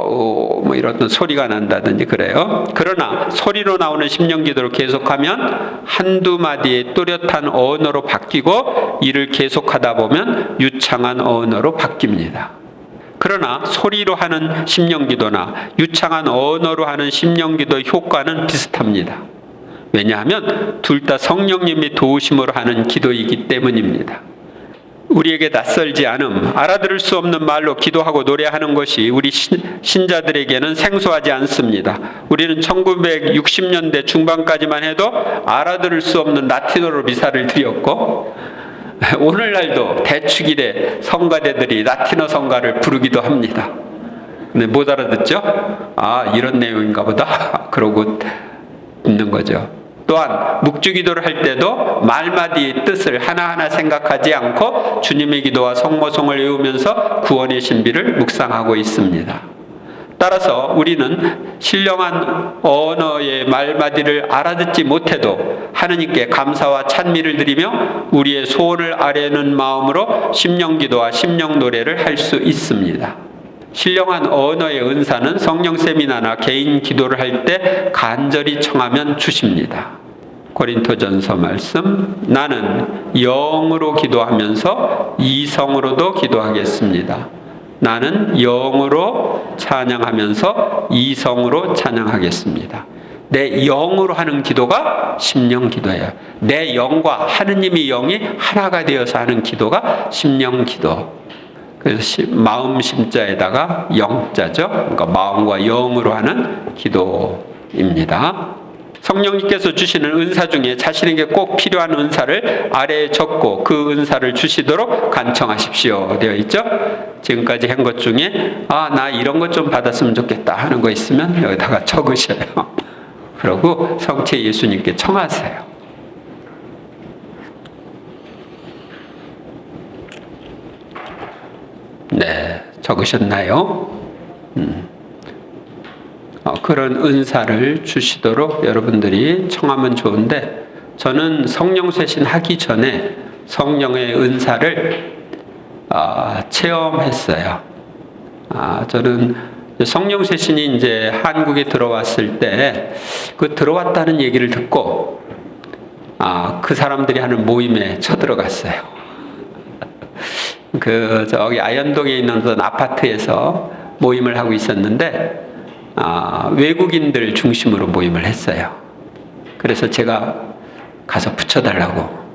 뭐 이런 소리가 난다든지 그래요. 그러나 소리로 나오는 심령기도를 계속하면 한두 마디의 또렷한 언어로 바뀌고 이를 계속하다 보면 유창한 언어로 바뀝니다. 그러나 소리로 하는 심령기도나 유창한 언어로 하는 심령기도의 효과는 비슷합니다. 왜냐하면 둘 다 성령님이 도우심으로 하는 기도이기 때문입니다. 우리에게 낯설지 않음, 알아들을 수 없는 말로 기도하고 노래하는 것이 우리 신자들에게는 생소하지 않습니다. 우리는 1960년대 중반까지만 해도 알아들을 수 없는 라틴어로 미사를 드렸고 오늘날도 대축일에 성가대들이 라틴어 성가를 부르기도 합니다. 근데 못 알아듣죠? 이런 내용인가 보다 그러고 있는 거죠. 또한 묵주기도를 할 때도 말마디의 뜻을 하나하나 생각하지 않고 주님의 기도와 성모송을 외우면서 구원의 신비를 묵상하고 있습니다. 따라서 우리는 신령한 언어의 말마디를 알아듣지 못해도 하느님께 감사와 찬미를 드리며 우리의 소원을 아뢰는 마음으로 심령기도와 심령노래를 할 수 있습니다. 신령한 언어의 은사는 성령 세미나나 개인 기도를 할 때 간절히 청하면 주십니다. 고린토전서 말씀, 나는 영으로 기도하면서 이성으로도 기도하겠습니다. 나는 영으로 찬양하면서 이성으로 찬양하겠습니다. 내 영으로 하는 기도가 심령 기도예요. 내 영과 하느님의 영이 하나가 되어서 하는 기도가 심령 기도. 그래서 마음 심자에다가 영자죠. 그러니까 마음과 영으로 하는 기도입니다. 성령님께서 주시는 은사 중에 자신에게 꼭 필요한 은사를 아래에 적고 그 은사를 주시도록 간청하십시오 되어 있죠. 지금까지 한 것 중에 나 이런 것 좀 받았으면 좋겠다 하는 거 있으면 여기다가 적으셔요. 그러고 성체 예수님께 청하세요. 네, 적으셨나요? 그런 은사를 주시도록 여러분들이 청하면 좋은데 저는 성령 쇄신 하기 전에 성령의 은사를 체험했어요. 저는 성령 쇄신이 이제 한국에 들어왔을 때 그 들어왔다는 얘기를 듣고 그 사람들이 하는 모임에 쳐들어갔어요. 저기 아현동에 있는 어떤 아파트에서 모임을 하고 있었는데 외국인들 중심으로 모임을 했어요. 그래서 제가 가서 붙여달라고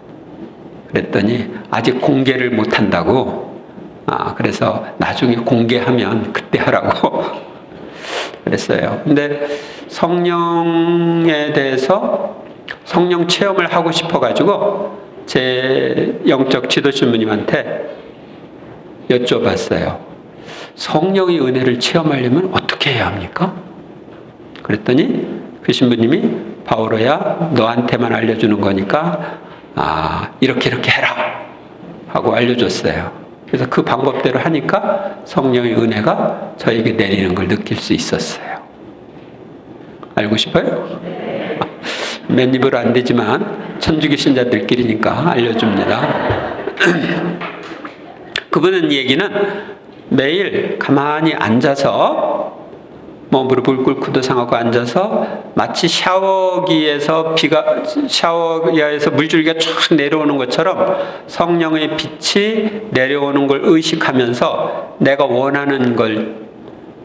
그랬더니 아직 공개를 못한다고 그래서 나중에 공개하면 그때 하라고 그랬어요. 근데 성령에 대해서 성령 체험을 하고 싶어가지고 제 영적 지도주님한테 여쭤봤어요. 성령의 은혜를 체험하려면 어떻게 해야 합니까? 그랬더니 그 신부님이 바오로야 너한테만 알려주는 거니까 이렇게 해라 하고 알려줬어요. 그래서 그 방법대로 하니까 성령의 은혜가 저에게 내리는 걸 느낄 수 있었어요. 알고 싶어요? 맨 입으로 안 되지만 천주교 신자들끼리니까 알려줍니다. 그분은 얘기는 매일 가만히 앉아서 무릎을 꿇고 도상하고 앉아서 마치 샤워기에서 물줄기가 쫙 내려오는 것처럼 성령의 빛이 내려오는 걸 의식하면서 내가 원하는 걸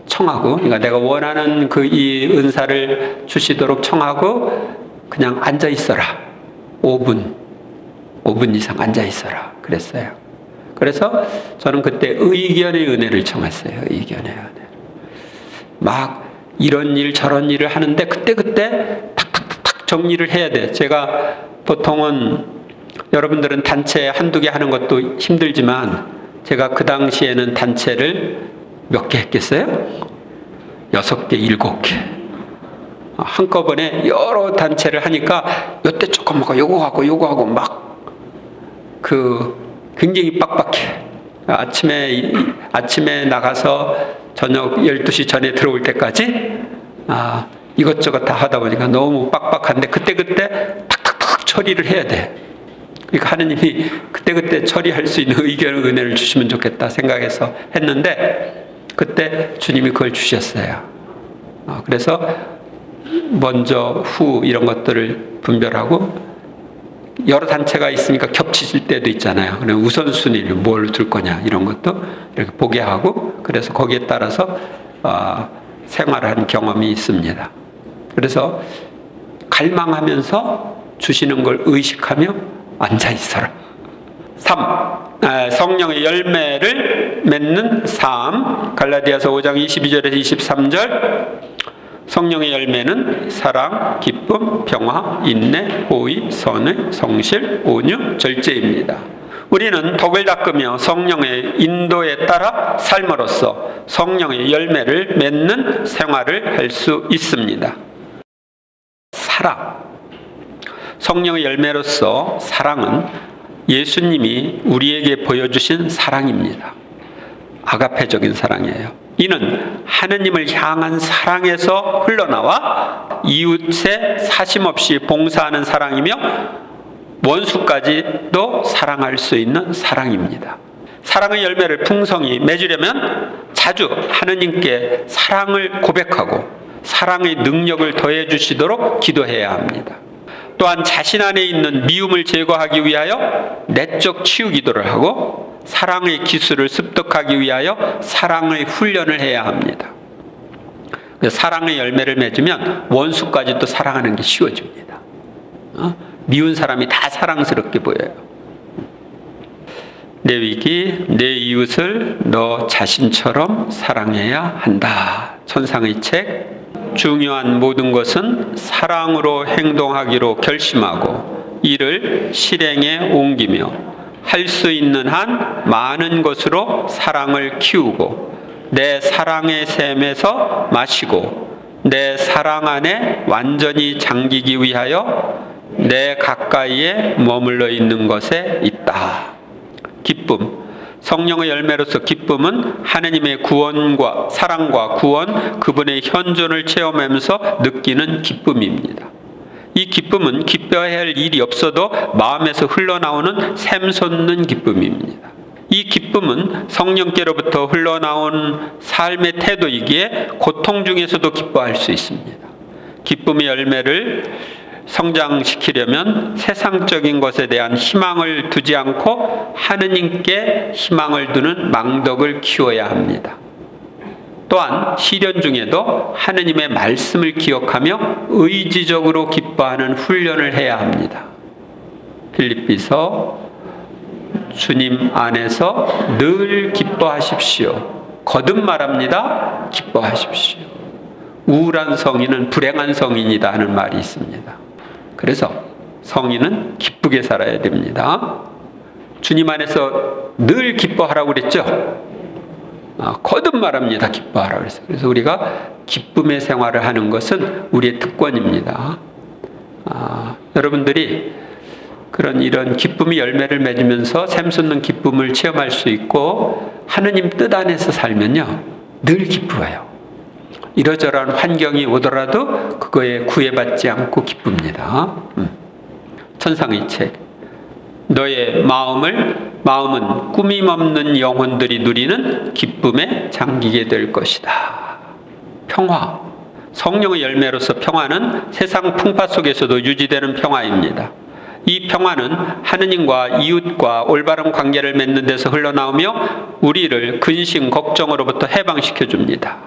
청하고, 그러니까 내가 원하는 이 은사를 주시도록 청하고 그냥 앉아 있어라. 5분 이상 앉아 있어라. 그랬어요. 그래서 저는 그때 의견의 은혜를 청했어요. 의견의 은혜. 막 이런 일 저런 일을 하는데 그때 정리를 해야 돼. 제가 보통은 여러분들은 단체 한두 개 하는 것도 힘들지만 제가 그 당시에는 단체를 몇 개 했겠어요? 6개, 7개. 한꺼번에 여러 단체를 하니까 요때 조금 하고 요거 하고 막 굉장히 빡빡해. 아침에 나가서 저녁 12시 전에 들어올 때까지 이것저것 다 하다 보니까 너무 빡빡한데 그때 탁탁탁 처리를 해야 돼. 그러니까 하느님이 그때 처리할 수 있는 의견, 은혜를 주시면 좋겠다 생각해서 했는데 그때 주님이 그걸 주셨어요. 그래서 먼저 후 이런 것들을 분별하고 여러 단체가 있으니까 겹치질 때도 있잖아요. 그럼 우선순위를 뭘 둘 거냐 이런 것도 이렇게 보게 하고 그래서 거기에 따라서 생활한 경험이 있습니다. 그래서 갈망하면서 주시는 걸 의식하며 앉아 있어라. 3. 성령의 열매를 맺는 삶. 갈라디아서 5장 22절에서 23절. 성령의 열매는 사랑, 기쁨, 평화, 인내, 호의, 선의, 성실, 온유, 절제입니다. 우리는 덕을 닦으며 성령의 인도에 따라 삶으로써 성령의 열매를 맺는 생활을 할 수 있습니다. 사랑. 성령의 열매로서 사랑은 예수님이 우리에게 보여주신 사랑입니다. 아가페적인 사랑이에요. 이는 하느님을 향한 사랑에서 흘러나와 이웃에 사심없이 봉사하는 사랑이며 원수까지도 사랑할 수 있는 사랑입니다. 사랑의 열매를 풍성히 맺으려면 자주 하느님께 사랑을 고백하고 사랑의 능력을 더해 주시도록 기도해야 합니다. 또한 자신 안에 있는 미움을 제거하기 위하여 내적 치유 기도를 하고 사랑의 기술을 습득하기 위하여 사랑의 훈련을 해야 합니다. 사랑의 열매를 맺으면 원수까지도 사랑하는 게 쉬워집니다. 미운 사람이 다 사랑스럽게 보여요. 레위기, 내 이웃을 너 자신처럼 사랑해야 한다. 천상의 책. 중요한 모든 것은 사랑으로 행동하기로 결심하고 이를 실행에 옮기며 할 수 있는 한 많은 것으로 사랑을 키우고 내 사랑의 샘에서 마시고 내 사랑 안에 완전히 잠기기 위하여 내 가까이에 머물러 있는 것에 있다. 기쁨. 성령의 열매로서 기쁨은 하느님의 구원과 사랑과 구원, 그분의 현존을 체험하면서 느끼는 기쁨입니다. 이 기쁨은 기뻐야 할 일이 없어도 마음에서 흘러나오는 샘솟는 기쁨입니다. 이 기쁨은 성령께로부터 흘러나온 삶의 태도이기에 고통 중에서도 기뻐할 수 있습니다. 기쁨의 열매를 성장시키려면 세상적인 것에 대한 희망을 두지 않고 하느님께 희망을 두는 망덕을 키워야 합니다. 또한 시련 중에도 하느님의 말씀을 기억하며 의지적으로 기뻐하는 훈련을 해야 합니다. 필립비서 주님 안에서 늘 기뻐하십시오. 거듭 말합니다. 기뻐하십시오. 우울한 성인은 불행한 성인이다 하는 말이 있습니다. 그래서 성인은 기쁘게 살아야 됩니다. 주님 안에서 늘 기뻐하라고 그랬죠? 거듭 말합니다. 기뻐하라고 그랬어요. 그래서 우리가 기쁨의 생활을 하는 것은 우리의 특권입니다. 여러분들이 이런 기쁨의 열매를 맺으면서 샘솟는 기쁨을 체험할 수 있고 하느님 뜻 안에서 살면요 늘 기뻐요. 이러저러한 환경이 오더라도 그거에 구애받지 않고 기쁩니다. 천상의 책. 너의 마음은 꾸밈없는 영혼들이 누리는 기쁨에 잠기게 될 것이다. 평화. 성령의 열매로서 평화는 세상 풍파 속에서도 유지되는 평화입니다. 이 평화는 하느님과 이웃과 올바른 관계를 맺는 데서 흘러나오며 우리를 근심, 걱정으로부터 해방시켜 줍니다.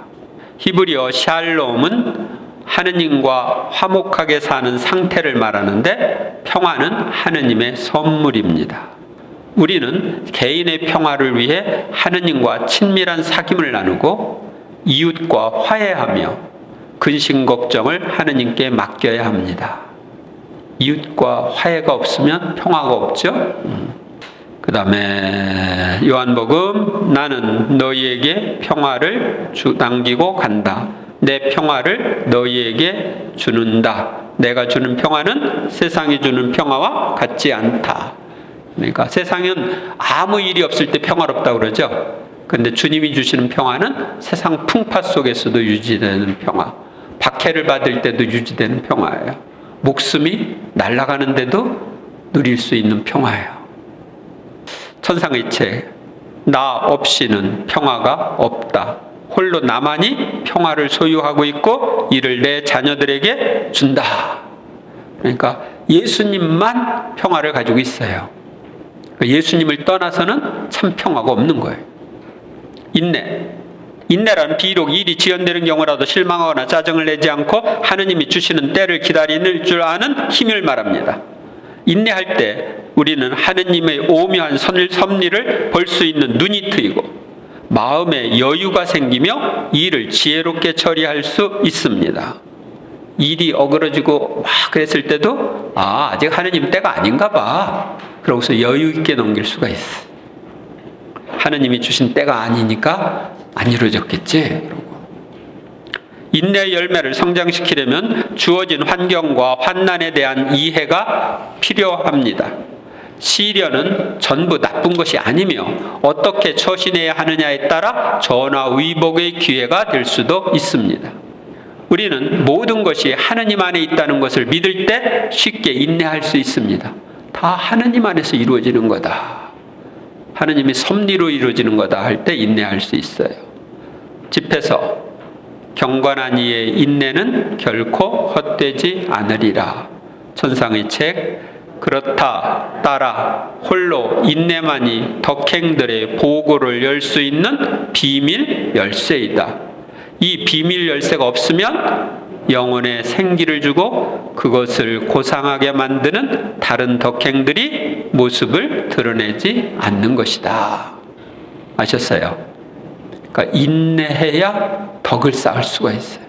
히브리어 샬롬은 하느님과 화목하게 사는 상태를 말하는데 평화는 하느님의 선물입니다. 우리는 개인의 평화를 위해 하느님과 친밀한 사귐을 나누고 이웃과 화해하며 근심 걱정을 하느님께 맡겨야 합니다. 이웃과 화해가 없으면 평화가 없죠. 그 다음에 요한복음, 나는 너희에게 평화를 남기고 간다. 내 평화를 너희에게 주는다. 내가 주는 평화는 세상이 주는 평화와 같지 않다. 그러니까 세상은 아무 일이 없을 때 평화롭다고 그러죠. 그런데 주님이 주시는 평화는 세상 풍파 속에서도 유지되는 평화, 박해를 받을 때도 유지되는 평화예요. 목숨이 날아가는데도 누릴 수 있는 평화예요. 천상의 책, 나 없이는 평화가 없다. 홀로 나만이 평화를 소유하고 있고 이를 내 자녀들에게 준다. 그러니까 예수님만 평화를 가지고 있어요. 예수님을 떠나서는 참 평화가 없는 거예요. 인내란 비록 일이 지연되는 경우라도 실망하거나 짜증을 내지 않고 하느님이 주시는 때를 기다리는 줄 아는 힘을 말합니다. 인내할 때 우리는 하느님의 오묘한 섭리를 볼 수 있는 눈이 트이고 마음에 여유가 생기며 일을 지혜롭게 처리할 수 있습니다. 일이 어그러지고 막 그랬을 때도 아직 하느님 때가 아닌가 봐. 그러고서 여유 있게 넘길 수가 있어. 하느님이 주신 때가 아니니까 안 이루어졌겠지. 그러고. 인내의 열매를 성장시키려면 주어진 환경과 환난에 대한 이해가 필요합니다. 시련은 전부 나쁜 것이 아니며 어떻게 처신해야 하느냐에 따라 전화위복의 기회가 될 수도 있습니다. 우리는 모든 것이 하느님 안에 있다는 것을 믿을 때 쉽게 인내할 수 있습니다. 다 하느님 안에서 이루어지는 거다. 하느님이 섭리로 이루어지는 거다 할 때 인내할 수 있어요. 집에서 경건한 이의 인내는 결코 헛되지 않으리라. 천상의 책, 그렇다 따라 홀로 인내만이 덕행들의 보고를 열 수 있는 비밀 열쇠이다. 이 비밀 열쇠가 없으면 영혼에 생기를 주고 그것을 고상하게 만드는 다른 덕행들이 모습을 드러내지 않는 것이다. 아셨어요? 그러니까 인내해야 덕을 쌓을 수가 있어요.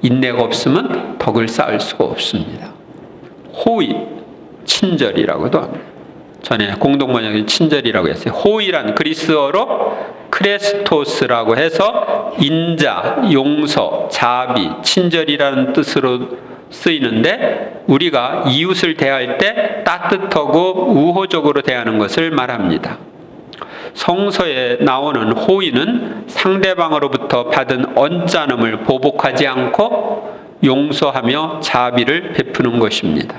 인내가 없으면 덕을 쌓을 수가 없습니다. 호의, 친절이라고도 합니다. 전에 공동번역에 친절이라고 했어요. 호의란 그리스어로 크레스토스라고 해서 인자, 용서, 자비, 친절이라는 뜻으로 쓰이는데 우리가 이웃을 대할 때 따뜻하고 우호적으로 대하는 것을 말합니다. 성서에 나오는 호의는 상대방으로부터 받은 언짢음을 보복하지 않고 용서하며 자비를 베푸는 것입니다.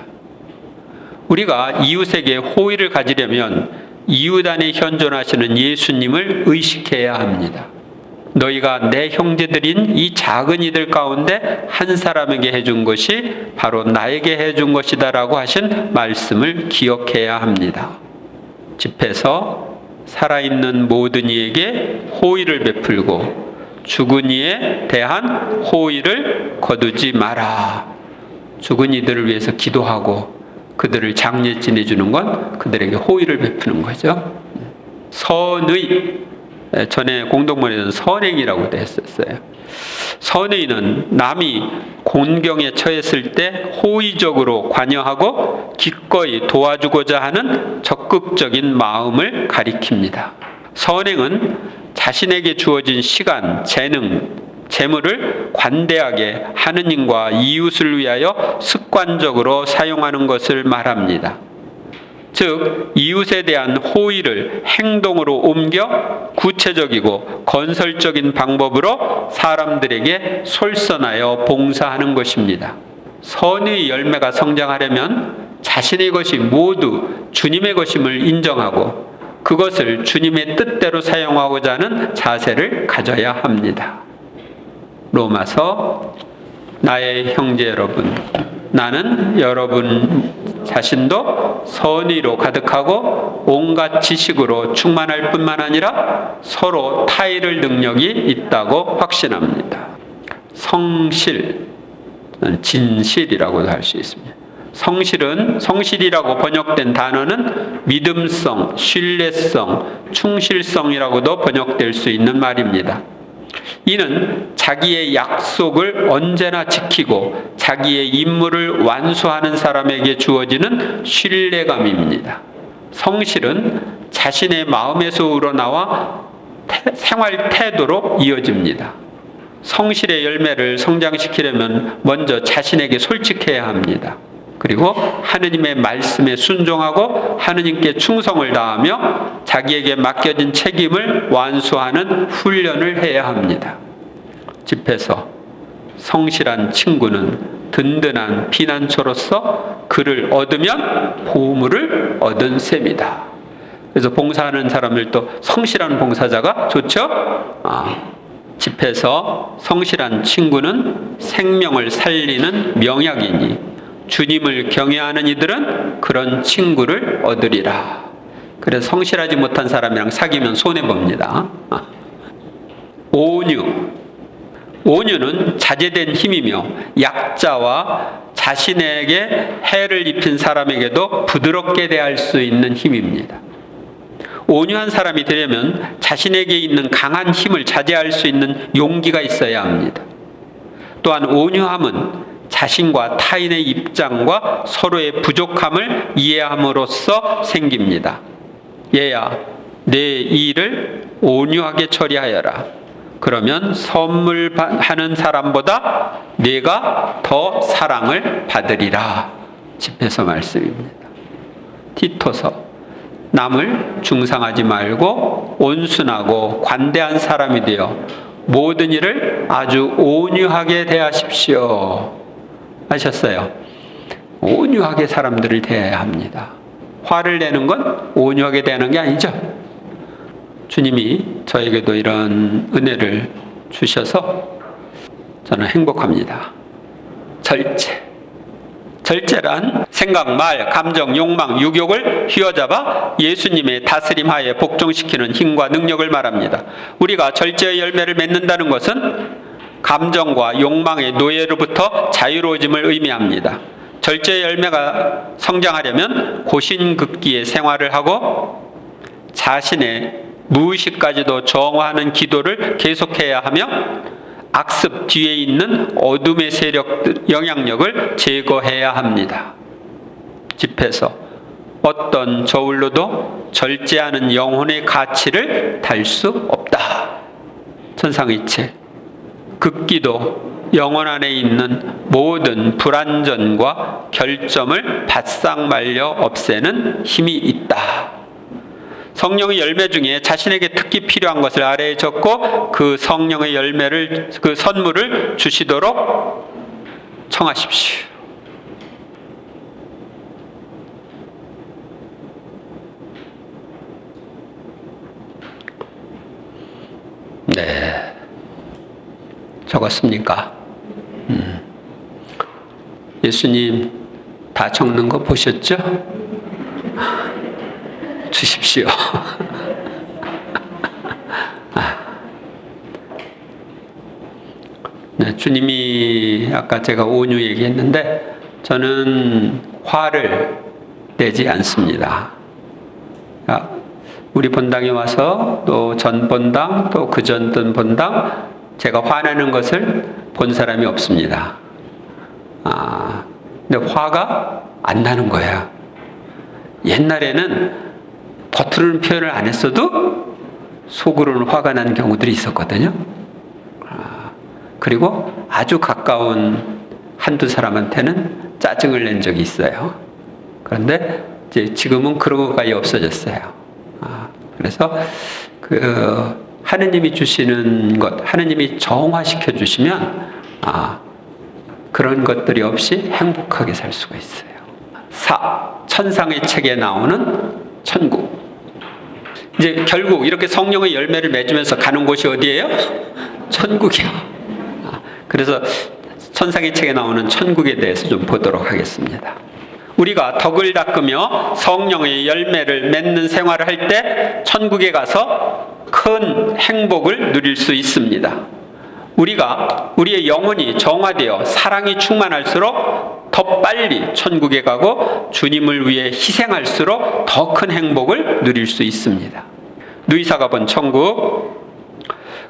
우리가 이웃에게 호의를 가지려면 이웃 안에 현존하시는 예수님을 의식해야 합니다. 너희가 내 형제들인 이 작은 이들 가운데 한 사람에게 해준 것이 바로 나에게 해준 것이다 라고 하신 말씀을 기억해야 합니다. 집에서 살아있는 모든 이에게 호의를 베풀고 죽은 이에 대한 호의를 거두지 마라. 죽은 이들을 위해서 기도하고 그들을 장례 지내주는 건 그들에게 호의를 베푸는 거죠. 선의, 전에 공동문에는 선행이라고 했었어요. 선의는 남이 곤경에 처했을 때 호의적으로 관여하고 기꺼이 도와주고자 하는 적극적인 마음을 가리킵니다. 선행은 자신에게 주어진 시간, 재능, 재물을 관대하게 하느님과 이웃을 위하여 습관적으로 사용하는 것을 말합니다. 즉 이웃에 대한 호의를 행동으로 옮겨 구체적이고 건설적인 방법으로 사람들에게 솔선하여 봉사하는 것입니다. 선의 열매가 성장하려면 자신의 것이 모두 주님의 것임을 인정하고 그것을 주님의 뜻대로 사용하고자 하는 자세를 가져야 합니다. 로마서, 나의 형제 여러분, 나는 여러분 자신도 선의로 가득하고 온갖 지식으로 충만할 뿐만 아니라 서로 타의를 능력이 있다고 확신합니다. 성실, 진실이라고도 할 수 있습니다. 성실이라고 번역된 단어는 믿음성, 신뢰성, 충실성이라고도 번역될 수 있는 말입니다. 이는 자기의 약속을 언제나 지키고 자기의 임무를 완수하는 사람에게 주어지는 신뢰감입니다. 성실은 자신의 마음에서 우러나와 생활 태도로 이어집니다. 성실의 열매를 성장시키려면 먼저 자신에게 솔직해야 합니다. 그리고 하느님의 말씀에 순종하고 하느님께 충성을 다하며 자기에게 맡겨진 책임을 완수하는 훈련을 해야 합니다. 집에서 성실한 친구는 든든한 피난처로서 그를 얻으면 보물을 얻은 셈이다. 그래서 봉사하는 사람들도 성실한 봉사자가 좋죠? 집에서 성실한 친구는 생명을 살리는 명약이니 주님을 경외하는 이들은 그런 친구를 얻으리라. 그래서 성실하지 못한 사람이랑 사귀면 손해봅니다. 온유는 자제된 힘이며 약자와 자신에게 해를 입힌 사람에게도 부드럽게 대할 수 있는 힘입니다. 온유한 사람이 되려면 자신에게 있는 강한 힘을 자제할 수 있는 용기가 있어야 합니다. 또한 온유함은 자신과 타인의 입장과 서로의 부족함을 이해함으로써 생깁니다. 얘야, 내 일을 온유하게 처리하여라. 그러면 선물하는 사람보다 내가 더 사랑을 받으리라. 집에서 말씀입니다. 티토서, 남을 중상하지 말고 온순하고 관대한 사람이 되어 모든 일을 아주 온유하게 대하십시오. 하셨어요. 온유하게 사람들을 대해야 합니다. 화를 내는 건 온유하게 대하는 게 아니죠. 주님이 저에게도 이런 은혜를 주셔서 저는 행복합니다. 절제란 생각, 말, 감정, 욕망, 유욕을 휘어잡아 예수님의 다스림 하에 복종시키는 힘과 능력을 말합니다. 우리가 절제의 열매를 맺는다는 것은 감정과 욕망의 노예로부터 자유로워짐을 의미합니다. 절제의 열매가 성장하려면 고신극기의 생활을 하고 자신의 무의식까지도 정화하는 기도를 계속해야 하며 악습 뒤에 있는 어둠의 세력, 영향력을 제거해야 합니다. 집에서 어떤 저울로도 절제하는 영혼의 가치를 달 수 없다. 천상의체 극기도 영혼 안에 있는 모든 불안전과 결점을 바싹 말려 없애는 힘이 있다. 성령의 열매 중에 자신에게 특히 필요한 것을 아래에 적고 그 성령의 열매를, 그 선물을 주시도록 청하십시오. 네. 적었습니까? 예수님 다 적는 거 보셨죠? 주십시오. 네, 주님이 아까 제가 온유 얘기했는데 저는 화를 내지 않습니다. 우리 본당에 와서 또 전 본당 또 그전 본당 제가 화내는 것을 본 사람이 없습니다. 근데 화가 안 나는 거야. 옛날에는 겉으로는 표현을 안 했어도 속으로는 화가 나는 경우들이 있었거든요. 그리고 아주 가까운 한두 사람한테는 짜증을 낸 적이 있어요. 그런데 이제 지금은 그런 것까지 없어졌어요. 그래서 하느님이 주시는 것, 하느님이 정화시켜 주시면 그런 것들이 없이 행복하게 살 수가 있어요. 4. 천상의 책에 나오는 천국. 이제 결국 이렇게 성령의 열매를 맺으면서 가는 곳이 어디예요? 천국이요. 그래서 천상의 책에 나오는 천국에 대해서 좀 보도록 하겠습니다. 우리가 덕을 닦으며 성령의 열매를 맺는 생활을 할 때 천국에 가서 큰 행복을 누릴 수 있습니다. 우리의 영혼이 정화되어 사랑이 충만할수록 더 빨리 천국에 가고 주님을 위해 희생할수록 더 큰 행복을 누릴 수 있습니다. 누이사가 본 천국.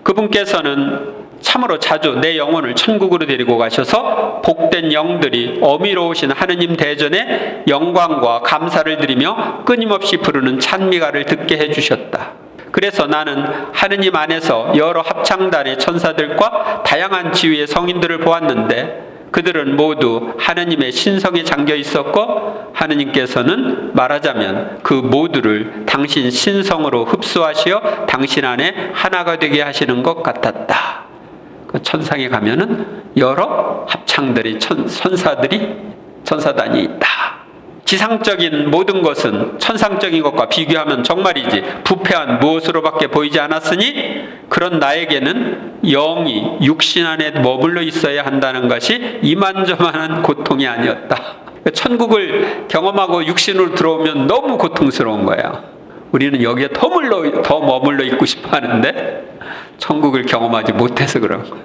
그분께서는 참으로 자주 내 영혼을 천국으로 데리고 가셔서 복된 영들이 어미로우신 하느님 대전에 영광과 감사를 드리며 끊임없이 부르는 찬미가를 듣게 해주셨다. 그래서 나는 하느님 안에서 여러 합창단의 천사들과 다양한 지위의 성인들을 보았는데 그들은 모두 하느님의 신성에 잠겨 있었고 하느님께서는 말하자면 그 모두를 당신 신성으로 흡수하시어 당신 안에 하나가 되게 하시는 것 같았다. 그 천상에 가면은 여러 합창들이 천사단이 있다. 지상적인 모든 것은 천상적인 것과 비교하면 정말이지 부패한 무엇으로밖에 보이지 않았으니 그런 나에게는 영이 육신 안에 머물러 있어야 한다는 것이 이만저만한 고통이 아니었다. 천국을 경험하고 육신으로 들어오면 너무 고통스러운 거야. 우리는 여기에 더 머물러 있고 싶어 하는데 천국을 경험하지 못해서 그런 거야.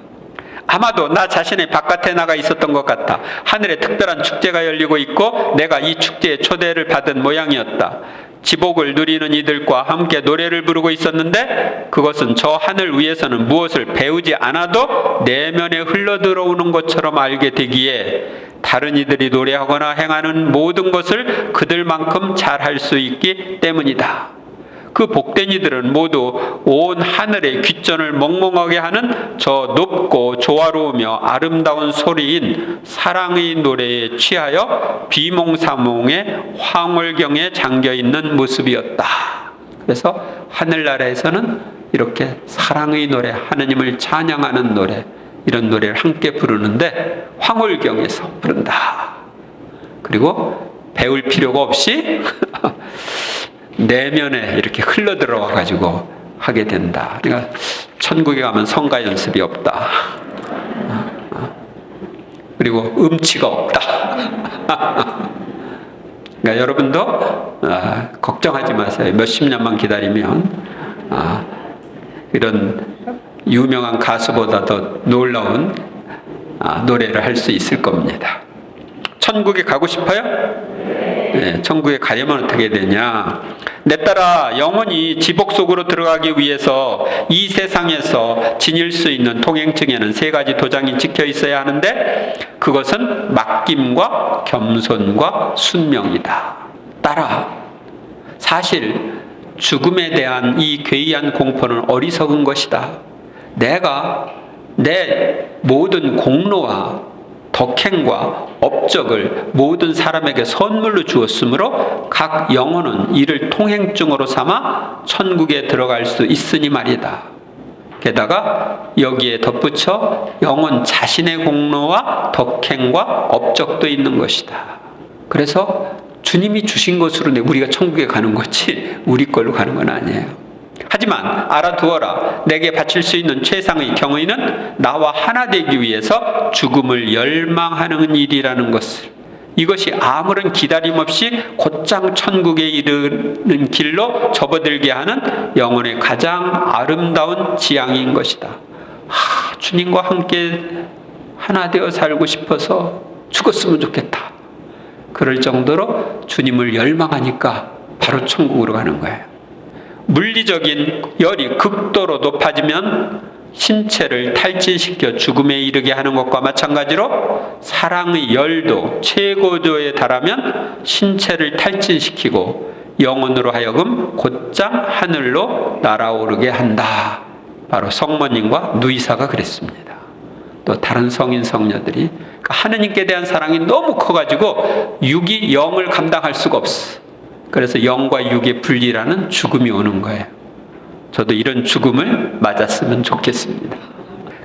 아마도 나 자신의 바깥에 나가 있었던 것 같아. 하늘에 특별한 축제가 열리고 있고 내가 이 축제에 초대를 받은 모양이었다. 지복을 누리는 이들과 함께 노래를 부르고 있었는데 그것은 저 하늘 위에서는 무엇을 배우지 않아도 내면에 흘러들어오는 것처럼 알게 되기에 다른 이들이 노래하거나 행하는 모든 것을 그들만큼 잘할 수 있기 때문이다. 그 복된 이들은 모두 온 하늘의 귓전을 멍멍하게 하는 저 높고 조화로우며 아름다운 소리인 사랑의 노래에 취하여 비몽사몽의 황홀경에 잠겨있는 모습이었다. 그래서 하늘나라에서는 이렇게 사랑의 노래, 하느님을 찬양하는 노래, 이런 노래를 함께 부르는데 황홀경에서 부른다. 그리고 배울 필요가 없이 내면에 이렇게 흘러들어와 가지고 하게 된다. 그러니까 천국에 가면 성가 연습이 없다. 그리고 음치가 없다. 그러니까 여러분도 걱정하지 마세요. 몇십 년만 기다리면 이런 유명한 가수보다 더 놀라운 노래를 할 수 있을 겁니다. 천국에 가고 싶어요? 네, 천국에 가려면 어떻게 되냐? 내 따라 영혼이 지복 속으로 들어가기 위해서 이 세상에서 지닐 수 있는 통행증에는 세 가지 도장이 찍혀 있어야 하는데 그것은 맡김과 겸손과 순명이다. 따라 사실 죽음에 대한 이 괴이한 공포는 어리석은 것이다. 내가 내 모든 공로와 덕행과 업적을 모든 사람에게 선물로 주었으므로 각 영혼은 이를 통행증으로 삼아 천국에 들어갈 수 있으니 말이다. 게다가 여기에 덧붙여 영혼 자신의 공로와 덕행과 업적도 있는 것이다. 그래서 주님이 주신 것으로 우리가 천국에 가는 거지 우리 걸로 가는 건 아니에요. 하지만 알아두어라. 내게 바칠 수 있는 최상의 경의는 나와 하나 되기 위해서 죽음을 열망하는 일이라는 것을, 이것이 아무런 기다림 없이 곧장 천국에 이르는 길로 접어들게 하는 영혼의 가장 아름다운 지향인 것이다. 주님과 함께 하나 되어 살고 싶어서 죽었으면 좋겠다. 그럴 정도로 주님을 열망하니까 바로 천국으로 가는 거예요. 물리적인 열이 극도로 높아지면 신체를 탈진시켜 죽음에 이르게 하는 것과 마찬가지로 사랑의 열도 최고조에 달하면 신체를 탈진시키고 영혼으로 하여금 곧장 하늘로 날아오르게 한다. 바로 성모님과 누이사가 그랬습니다. 또 다른 성인 성녀들이 하느님께 대한 사랑이 너무 커가지고 육이 영을 감당할 수가 없어. 그래서 영과 육의 분리라는 죽음이 오는 거예요. 저도 이런 죽음을 맞았으면 좋겠습니다.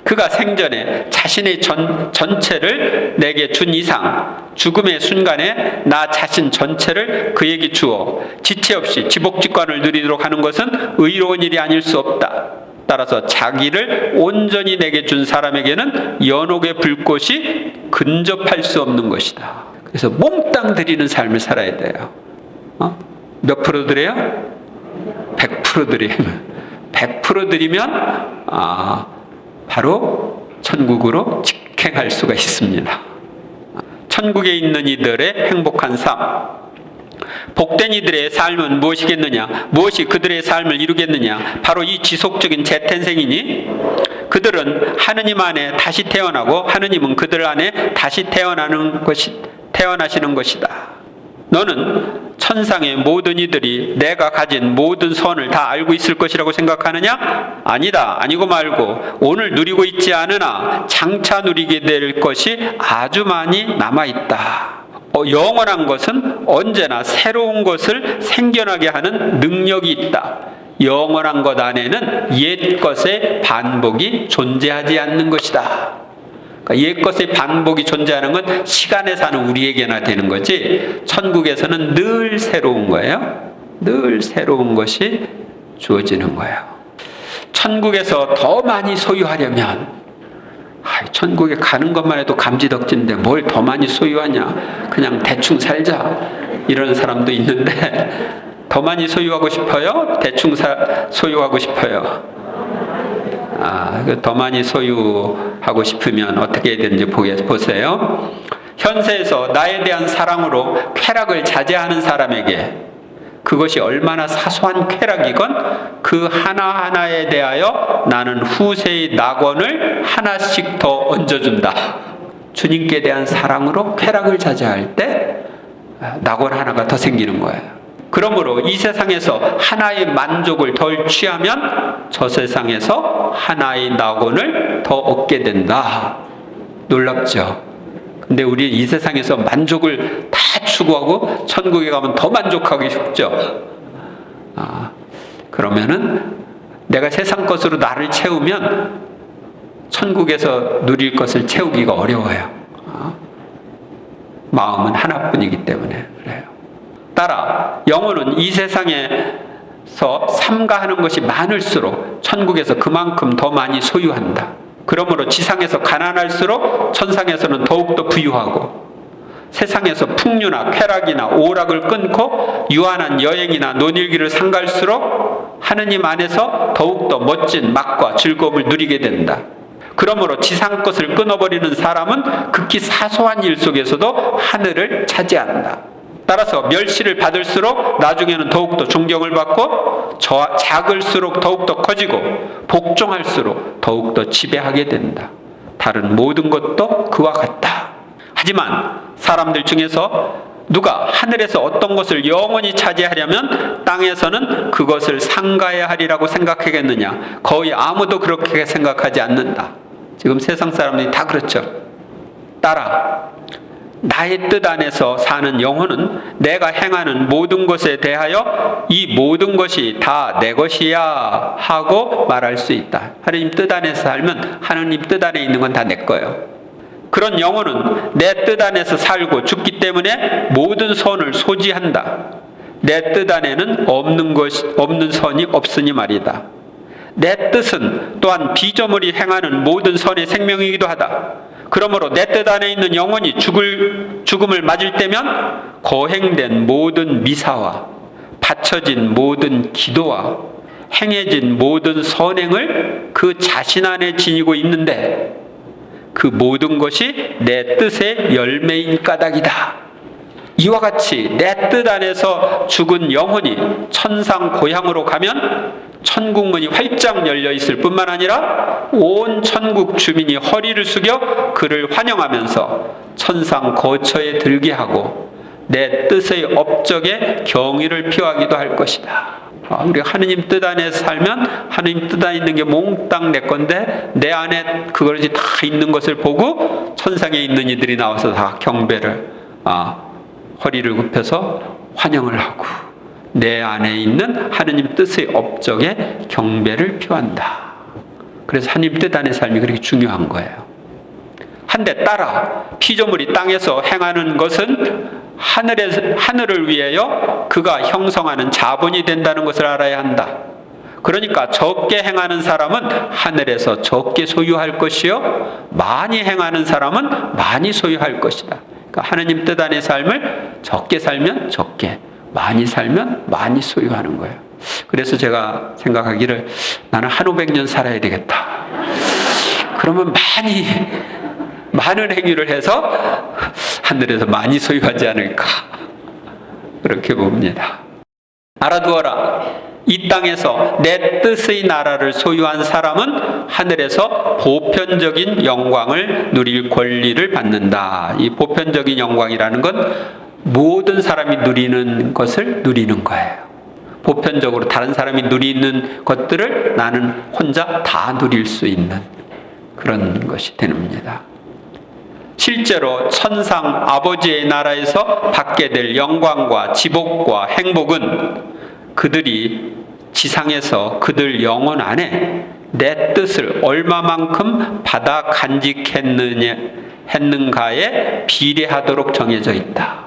그가 생전에 자신의 전체를 내게 준 이상 죽음의 순간에 나 자신 전체를 그에게 주어 지체 없이 지복직관을 누리도록 하는 것은 의로운 일이 아닐 수 없다. 따라서 자기를 온전히 내게 준 사람에게는 연옥의 불꽃이 근접할 수 없는 것이다. 그래서 몽땅 드리는 삶을 살아야 돼요. 몇 프로 드려요? 100% 드리면 100% 드리면 바로 천국으로 직행할 수가 있습니다. 천국에 있는 이들의 행복한 삶. 복된 이들의 삶은 무엇이겠느냐? 무엇이 그들의 삶을 이루겠느냐? 바로 이 지속적인 재탄생이니 그들은 하느님 안에 다시 태어나고 하느님은 그들 안에 다시 태어나시는 것이다. 너는 천상의 모든 이들이 내가 가진 모든 선을 다 알고 있을 것이라고 생각하느냐? 아니다. 아니고 말고 오늘 누리고 있지 않으나 장차 누리게 될 것이 아주 많이 남아있다. 영원한 것은 언제나 새로운 것을 생겨나게 하는 능력이 있다. 영원한 것 안에는 옛 것의 반복이 존재하지 않는 것이다. 그러니까 옛 것의 반복이 존재하는 건 시간에 사는 우리에게나 되는 거지, 천국에서는 늘 새로운 거예요. 늘 새로운 것이 주어지는 거예요. 천국에서 더 많이 소유하려면, 천국에 가는 것만 해도 감지덕진데 뭘 더 많이 소유하냐, 그냥 대충 살자, 이런 사람도 있는데, 더 많이 소유하고 싶어요? 대충 소유하고 싶어요? 더 많이 소유하고 싶으면 어떻게 해야 되는지 보세요. 현세에서 나에 대한 사랑으로 쾌락을 자제하는 사람에게 그것이 얼마나 사소한 쾌락이건 그 하나하나에 대하여 나는 후세의 낙원을 하나씩 더 얹어준다. 주님께 대한 사랑으로 쾌락을 자제할 때 낙원 하나가 더 생기는 거예요. 그러므로 이 세상에서 하나의 만족을 덜 취하면 저 세상에서 하나의 낙원을 더 얻게 된다. 놀랍죠? 근데 우리 이 세상에서 만족을 다 추구하고 천국에 가면 더 만족하기 쉽죠? 그러면은 내가 세상 것으로 나를 채우면 천국에서 누릴 것을 채우기가 어려워요. 마음은 하나뿐이기 때문에 그래요. 따라 영혼은 이 세상에서 삼가하는 것이 많을수록 천국에서 그만큼 더 많이 소유한다. 그러므로 지상에서 가난할수록 천상에서는 더욱더 부유하고, 세상에서 풍류나 쾌락이나 오락을 끊고 유한한 여행이나 논일기를 삼갈수록 하느님 안에서 더욱더 멋진 맛과 즐거움을 누리게 된다. 그러므로 지상 것을 끊어버리는 사람은 극히 사소한 일 속에서도 하늘을 차지한다. 따라서 멸시를 받을수록 나중에는 더욱더 존경을 받고, 작을수록 더욱더 커지고, 복종할수록 더욱더 지배하게 된다. 다른 모든 것도 그와 같다. 하지만 사람들 중에서 누가 하늘에서 어떤 것을 영원히 차지하려면 땅에서는 그것을 상가해야 하리라고 생각하겠느냐? 거의 아무도 그렇게 생각하지 않는다. 지금 세상 사람들이 다 그렇죠. 따라 나의 뜻 안에서 사는 영혼은 내가 행하는 모든 것에 대하여 이 모든 것이 다 내 것이야 하고 말할 수 있다. 하나님 뜻 안에서 살면 하나님 뜻 안에 있는 건 다 내 거예요. 그런 영혼은 내 뜻 안에서 살고 죽기 때문에 모든 선을 소지한다. 내 뜻 안에는 없는 선이 없으니 말이다. 내 뜻은 또한 피조물이 행하는 모든 선의 생명이기도 하다. 그러므로 내 뜻 안에 있는 영혼이 죽음을 맞을 때면 거행된 모든 미사와 바쳐진 모든 기도와 행해진 모든 선행을 그 자신 안에 지니고 있는데, 그 모든 것이 내 뜻의 열매인 까닭이다. 이와 같이 내 뜻 안에서 죽은 영혼이 천상 고향으로 가면 천국문이 활짝 열려 있을 뿐만 아니라 온 천국 주민이 허리를 숙여 그를 환영하면서 천상 거처에 들게 하고 내 뜻의 업적에 경의를 표하기도 할 것이다. 우리가 하느님 뜻 안에 살면 하느님 뜻 안에 있는 게 몽땅 내 건데, 내 안에 그것이 다 있는 것을 보고 천상에 있는 이들이 나와서 다 경배를, 허리를 굽혀서 환영을 하고 내 안에 있는 하느님 뜻의 업적에 경배를 표한다. 그래서 하느님 뜻 안의 삶이 그렇게 중요한 거예요. 한데 따라 피조물이 땅에서 행하는 것은 하늘을 위하여 그가 형성하는 자본이 된다는 것을 알아야 한다. 그러니까 적게 행하는 사람은 하늘에서 적게 소유할 것이요, 많이 행하는 사람은 많이 소유할 것이다. 그러니까 하느님 뜻 안의 삶을 적게 살면 적게, 많이 살면 많이 소유하는 거예요. 그래서 제가 생각하기를 나는 한 500년 살아야 되겠다. 그러면 많은 행위를 해서 하늘에서 많이 소유하지 않을까. 그렇게 봅니다. 알아두어라. 이 땅에서 내 뜻의 나라를 소유한 사람은 하늘에서 보편적인 영광을 누릴 권리를 받는다. 이 보편적인 영광이라는 건 모든 사람이 누리는 것을 누리는 거예요. 보편적으로 다른 사람이 누리는 것들을 나는 혼자 다 누릴 수 있는 그런 것이 됩니다. 실제로 천상 아버지의 나라에서 받게 될 영광과 지복과 행복은 그들이 지상에서 그들 영혼 안에 내 뜻을 얼마만큼 받아 간직했는가에 비례하도록 정해져 있다.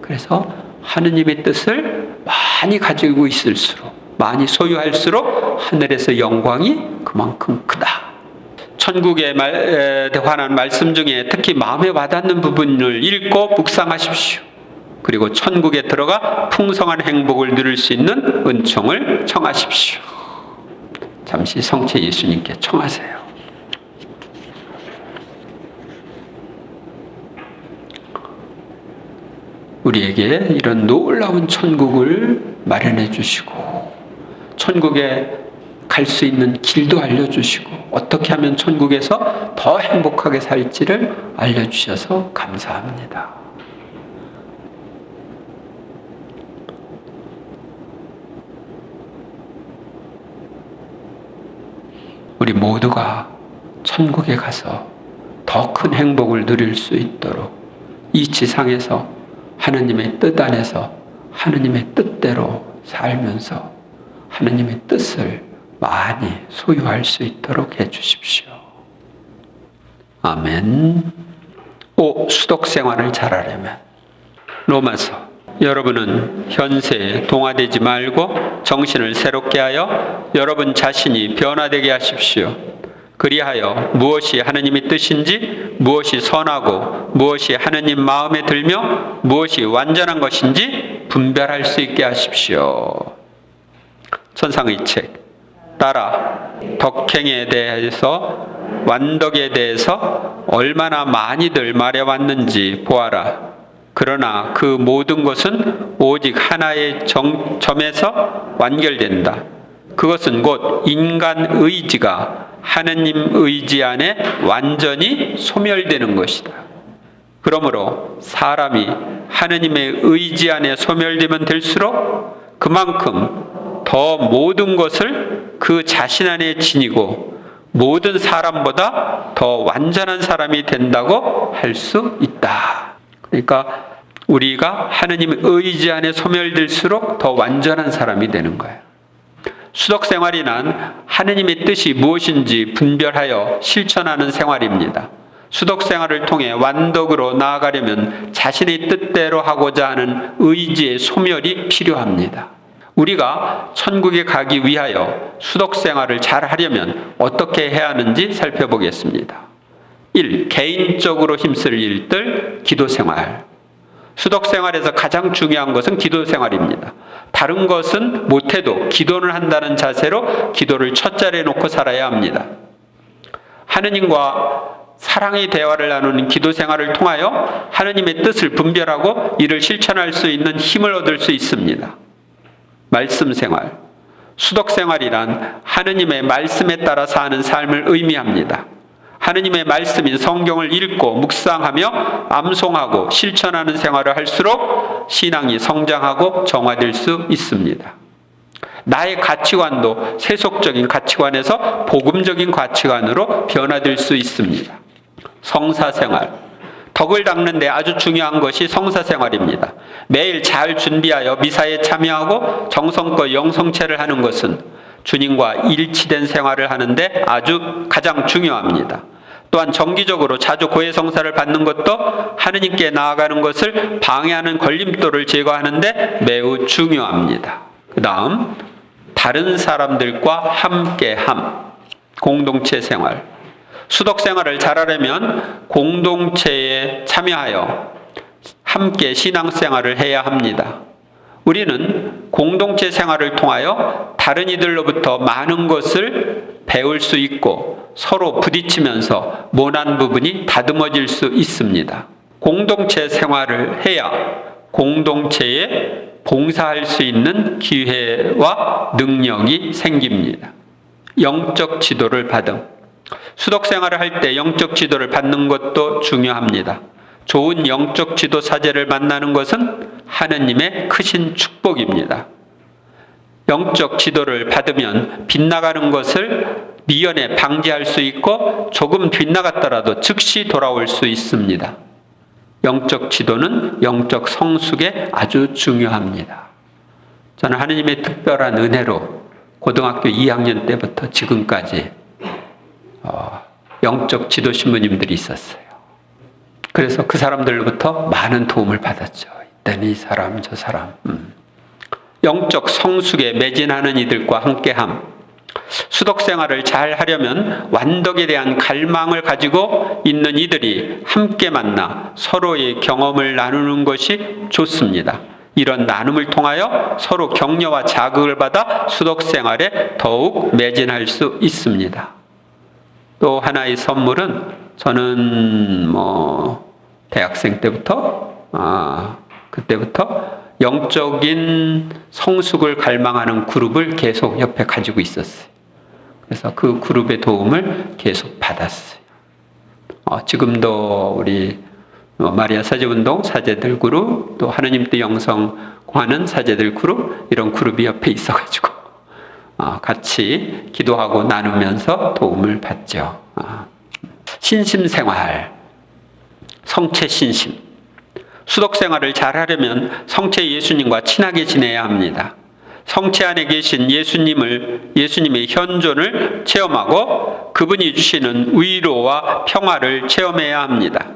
그래서 하느님의 뜻을 많이 가지고 있을수록, 많이 소유할수록 하늘에서 영광이 그만큼 크다. 천국에 관한 말씀 중에 특히 마음에 와닿는 부분을 읽고 묵상하십시오. 그리고 천국에 들어가 풍성한 행복을 누릴 수 있는 은총을 청하십시오. 잠시 성체 예수님께 청하세요. 우리에게 이런 놀라운 천국을 마련해 주시고 천국에 갈 수 있는 길도 알려주시고 어떻게 하면 천국에서 더 행복하게 살지를 알려주셔서 감사합니다. 우리 모두가 천국에 가서 더 큰 행복을 누릴 수 있도록 이 지상에서 하느님의 뜻 안에서 하느님의 뜻대로 살면서 하느님의 뜻을 많이 소유할 수 있도록 해주십시오. 아멘. 수독 생활을 잘하려면 로마서, 여러분은 현세에 동화되지 말고 정신을 새롭게 하여 여러분 자신이 변화되게 하십시오. 그리하여 무엇이 하느님의 뜻인지, 무엇이 선하고 무엇이 하느님 마음에 들며 무엇이 완전한 것인지 분별할 수 있게 하십시오. 천상의 책 따라 덕행에 대해서, 완덕에 대해서 얼마나 많이들 말해왔는지 보아라. 그러나 그 모든 것은 오직 하나의 점에서 완결된다. 그것은 곧 인간 의지가 하느님 의지 안에 완전히 소멸되는 것이다. 그러므로 사람이 하느님의 의지 안에 소멸되면 될수록 그만큼 더 모든 것을 그 자신 안에 지니고 모든 사람보다 더 완전한 사람이 된다고 할 수 있다. 그러니까 우리가 하느님의 의지 안에 소멸될수록 더 완전한 사람이 되는 거예요. 수덕 생활이란 하느님의 뜻이 무엇인지 분별하여 실천하는 생활입니다. 수덕 생활을 통해 완덕으로 나아가려면 자신의 뜻대로 하고자 하는 의지의 소멸이 필요합니다. 우리가 천국에 가기 위하여 수덕 생활을 잘 하려면 어떻게 해야 하는지 살펴보겠습니다. 1. 개인적으로 힘쓸 일들, 기도 생활. 수덕 생활에서 가장 중요한 것은 기도 생활입니다. 다른 것은 못해도 기도를 한다는 자세로 기도를 첫 자리에 놓고 살아야 합니다. 하느님과 사랑의 대화를 나누는 기도 생활을 통하여 하느님의 뜻을 분별하고 이를 실천할 수 있는 힘을 얻을 수 있습니다. 말씀 생활. 수덕 생활이란 하느님의 말씀에 따라 사는 삶을 의미합니다. 하느님의 말씀인 성경을 읽고 묵상하며 암송하고 실천하는 생활을 할수록 신앙이 성장하고 정화될 수 있습니다. 나의 가치관도 세속적인 가치관에서 복음적인 가치관으로 변화될 수 있습니다. 성사생활. 덕을 닦는 데 아주 중요한 것이 성사생활입니다. 매일 잘 준비하여 미사에 참여하고 정성껏 영성체를 하는 것은 주님과 일치된 생활을 하는데 아주 가장 중요합니다. 또한 정기적으로 자주 고해성사를 받는 것도 하느님께 나아가는 것을 방해하는 걸림돌을 제거하는데 매우 중요합니다. 그 다음 다른 사람들과 함께함, 공동체 생활. 수덕 생활을 잘하려면 공동체에 참여하여 함께 신앙생활을 해야 합니다. 우리는 공동체 생활을 통하여 다른 이들로부터 많은 것을 배울 수 있고 서로 부딪히면서 모난 부분이 다듬어질 수 있습니다. 공동체 생활을 해야 공동체에 봉사할 수 있는 기회와 능력이 생깁니다. 영적 지도를 받음. 수독 생활을 할 때 영적 지도를 받는 것도 중요합니다. 좋은 영적 지도 사제를 만나는 것은 하느님의 크신 축복입니다. 영적 지도를 받으면 빗나가는 것을 미연에 방지할 수 있고 조금 빗나갔더라도 즉시 돌아올 수 있습니다. 영적 지도는 영적 성숙에 아주 중요합니다. 저는 하느님의 특별한 은혜로 고등학교 2학년 때부터 지금까지 영적 지도 신부님들이 있었어요. 그래서 그 사람들로부터 많은 도움을 받았죠. 이때는 이 사람 저 사람. 영적 성숙에 매진하는 이들과 함께함. 수독 생활을 잘 하려면 완덕에 대한 갈망을 가지고 있는 이들이 함께 만나 서로의 경험을 나누는 것이 좋습니다. 이런 나눔을 통하여 서로 격려와 자극을 받아 수독 생활에 더욱 매진할 수 있습니다. 또 하나의 선물은 저는 대학생 때부터 그때부터 영적인 성숙을 갈망하는 그룹을 계속 옆에 가지고 있었어요. 그래서 그 그룹의 도움을 계속 받았어요. 지금도 우리 마리아 사제운동 사제들 그룹, 또 하느님 뜻 영성하는 사제들 그룹, 이런 그룹이 옆에 있어가지고 같이 기도하고 나누면서 도움을 받죠. 신심생활, 성체신심. 수독 생활을 잘 하려면 성체 예수님과 친하게 지내야 합니다. 성체 안에 계신 예수님의 현존을 체험하고 그분이 주시는 위로와 평화를 체험해야 합니다.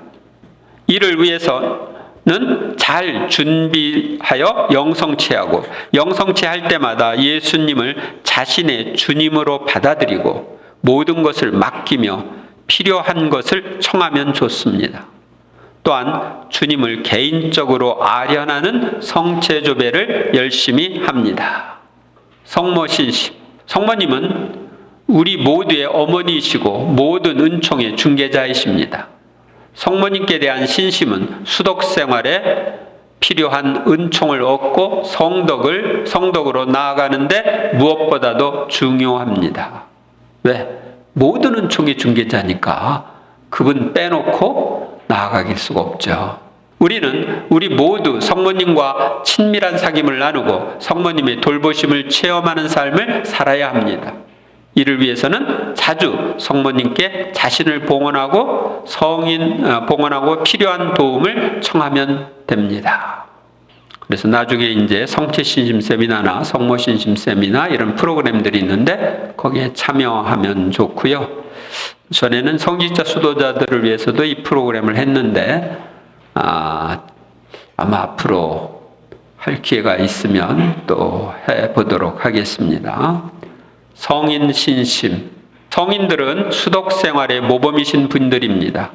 이를 위해서는 잘 준비하여 영성체하고, 영성체할 때마다 예수님을 자신의 주님으로 받아들이고 모든 것을 맡기며 필요한 것을 청하면 좋습니다. 또한 주님을 개인적으로 아련하는 성체조배를 열심히 합니다. 성모신심. 성모님은 우리 모두의 어머니이시고 모든 은총의 중개자이십니다. 성모님께 대한 신심은 수독 생활에 필요한 은총을 얻고 성덕으로 나아가는데 무엇보다도 중요합니다. 왜? 모든 은총의 중개자니까 그분 빼놓고 나아가길 수가 없죠. 우리는 우리 모두 성모님과 친밀한 사귐을 나누고 성모님의 돌보심을 체험하는 삶을 살아야 합니다. 이를 위해서는 자주 성모님께 자신을 봉헌하고 필요한 도움을 청하면 됩니다. 그래서 나중에 이제 성체신심 세미나나 성모신심 세미나 이런 프로그램들이 있는데 거기에 참여하면 좋고요. 전에는 성직자 수도자들을 위해서도 이 프로그램을 했는데 아마 앞으로 할 기회가 있으면 또 해보도록 하겠습니다. 성인 신심. 성인들은 수독 생활의 모범이신 분들입니다.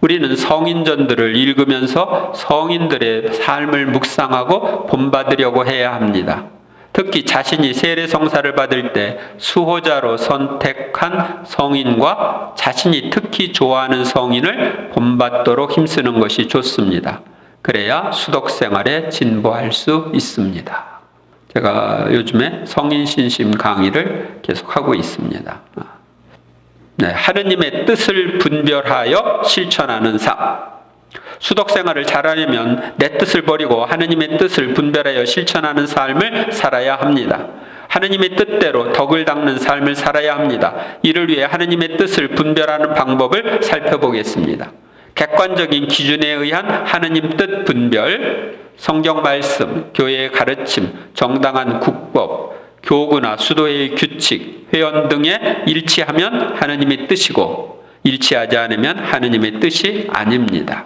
우리는 성인전들을 읽으면서 성인들의 삶을 묵상하고 본받으려고 해야 합니다. 특히 자신이 세례성사를 받을 때 수호자로 선택한 성인과 자신이 특히 좋아하는 성인을 본받도록 힘쓰는 것이 좋습니다. 그래야 수독 생활에 진보할 수 있습니다. 제가 요즘에 성인신심 강의를 계속하고 있습니다. 하느님의 뜻을 분별하여 실천하는 삶. 수독 생활을 잘하려면 내 뜻을 버리고 하느님의 뜻을 분별하여 실천하는 삶을 살아야 합니다. 하느님의 뜻대로 덕을 닦는 삶을 살아야 합니다. 이를 위해 하느님의 뜻을 분별하는 방법을 살펴보겠습니다. 객관적인 기준에 의한 하느님 뜻 분별, 성경 말씀, 교회의 가르침, 정당한 국법, 교구나 수도회의 규칙, 회원 등에 일치하면 하느님의 뜻이고 일치하지 않으면 하느님의 뜻이 아닙니다.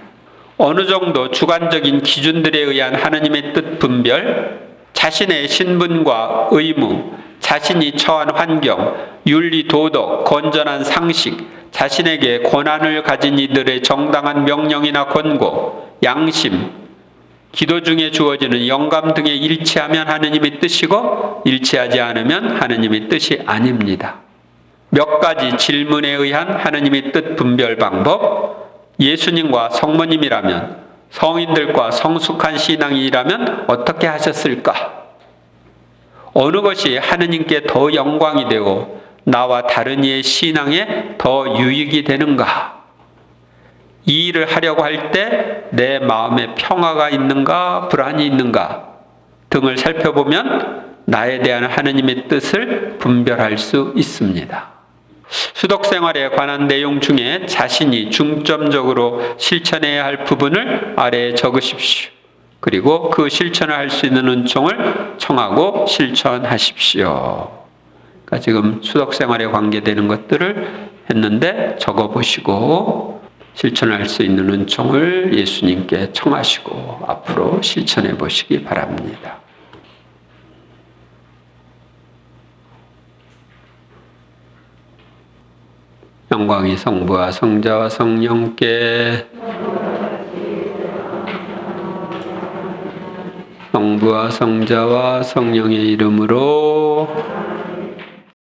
어느 정도 주관적인 기준들에 의한 하느님의 뜻 분별, 자신의 신분과 의무, 자신이 처한 환경, 윤리, 도덕, 건전한 상식, 자신에게 권한을 가진 이들의 정당한 명령이나 권고, 양심, 기도 중에 주어지는 영감 등에 일치하면 하느님의 뜻이고 일치하지 않으면 하느님의 뜻이 아닙니다. 몇 가지 질문에 의한 하느님의 뜻 분별 방법. 예수님과 성모님이라면 성인들과 성숙한 신앙이라면 어떻게 하셨을까? 어느 것이 하느님께 더 영광이 되고 나와 다른 이의 신앙에 더 유익이 되는가? 이 일을 하려고 할 때 내 마음에 평화가 있는가, 불안이 있는가 등을 살펴보면 나에 대한 하느님의 뜻을 분별할 수 있습니다. 수독 생활에 관한 내용 중에 자신이 중점적으로 실천해야 할 부분을 아래에 적으십시오. 그리고 그 실천을 할 수 있는 은총을 청하고 실천하십시오. 그러니까 지금 수독 생활에 관계되는 것들을 했는데 적어보시고 실천할 수 있는 은총을 예수님께 청하시고 앞으로 실천해 보시기 바랍니다. 영광이 성부와 성자와 성령께, 성부와 성자와 성령의 이름으로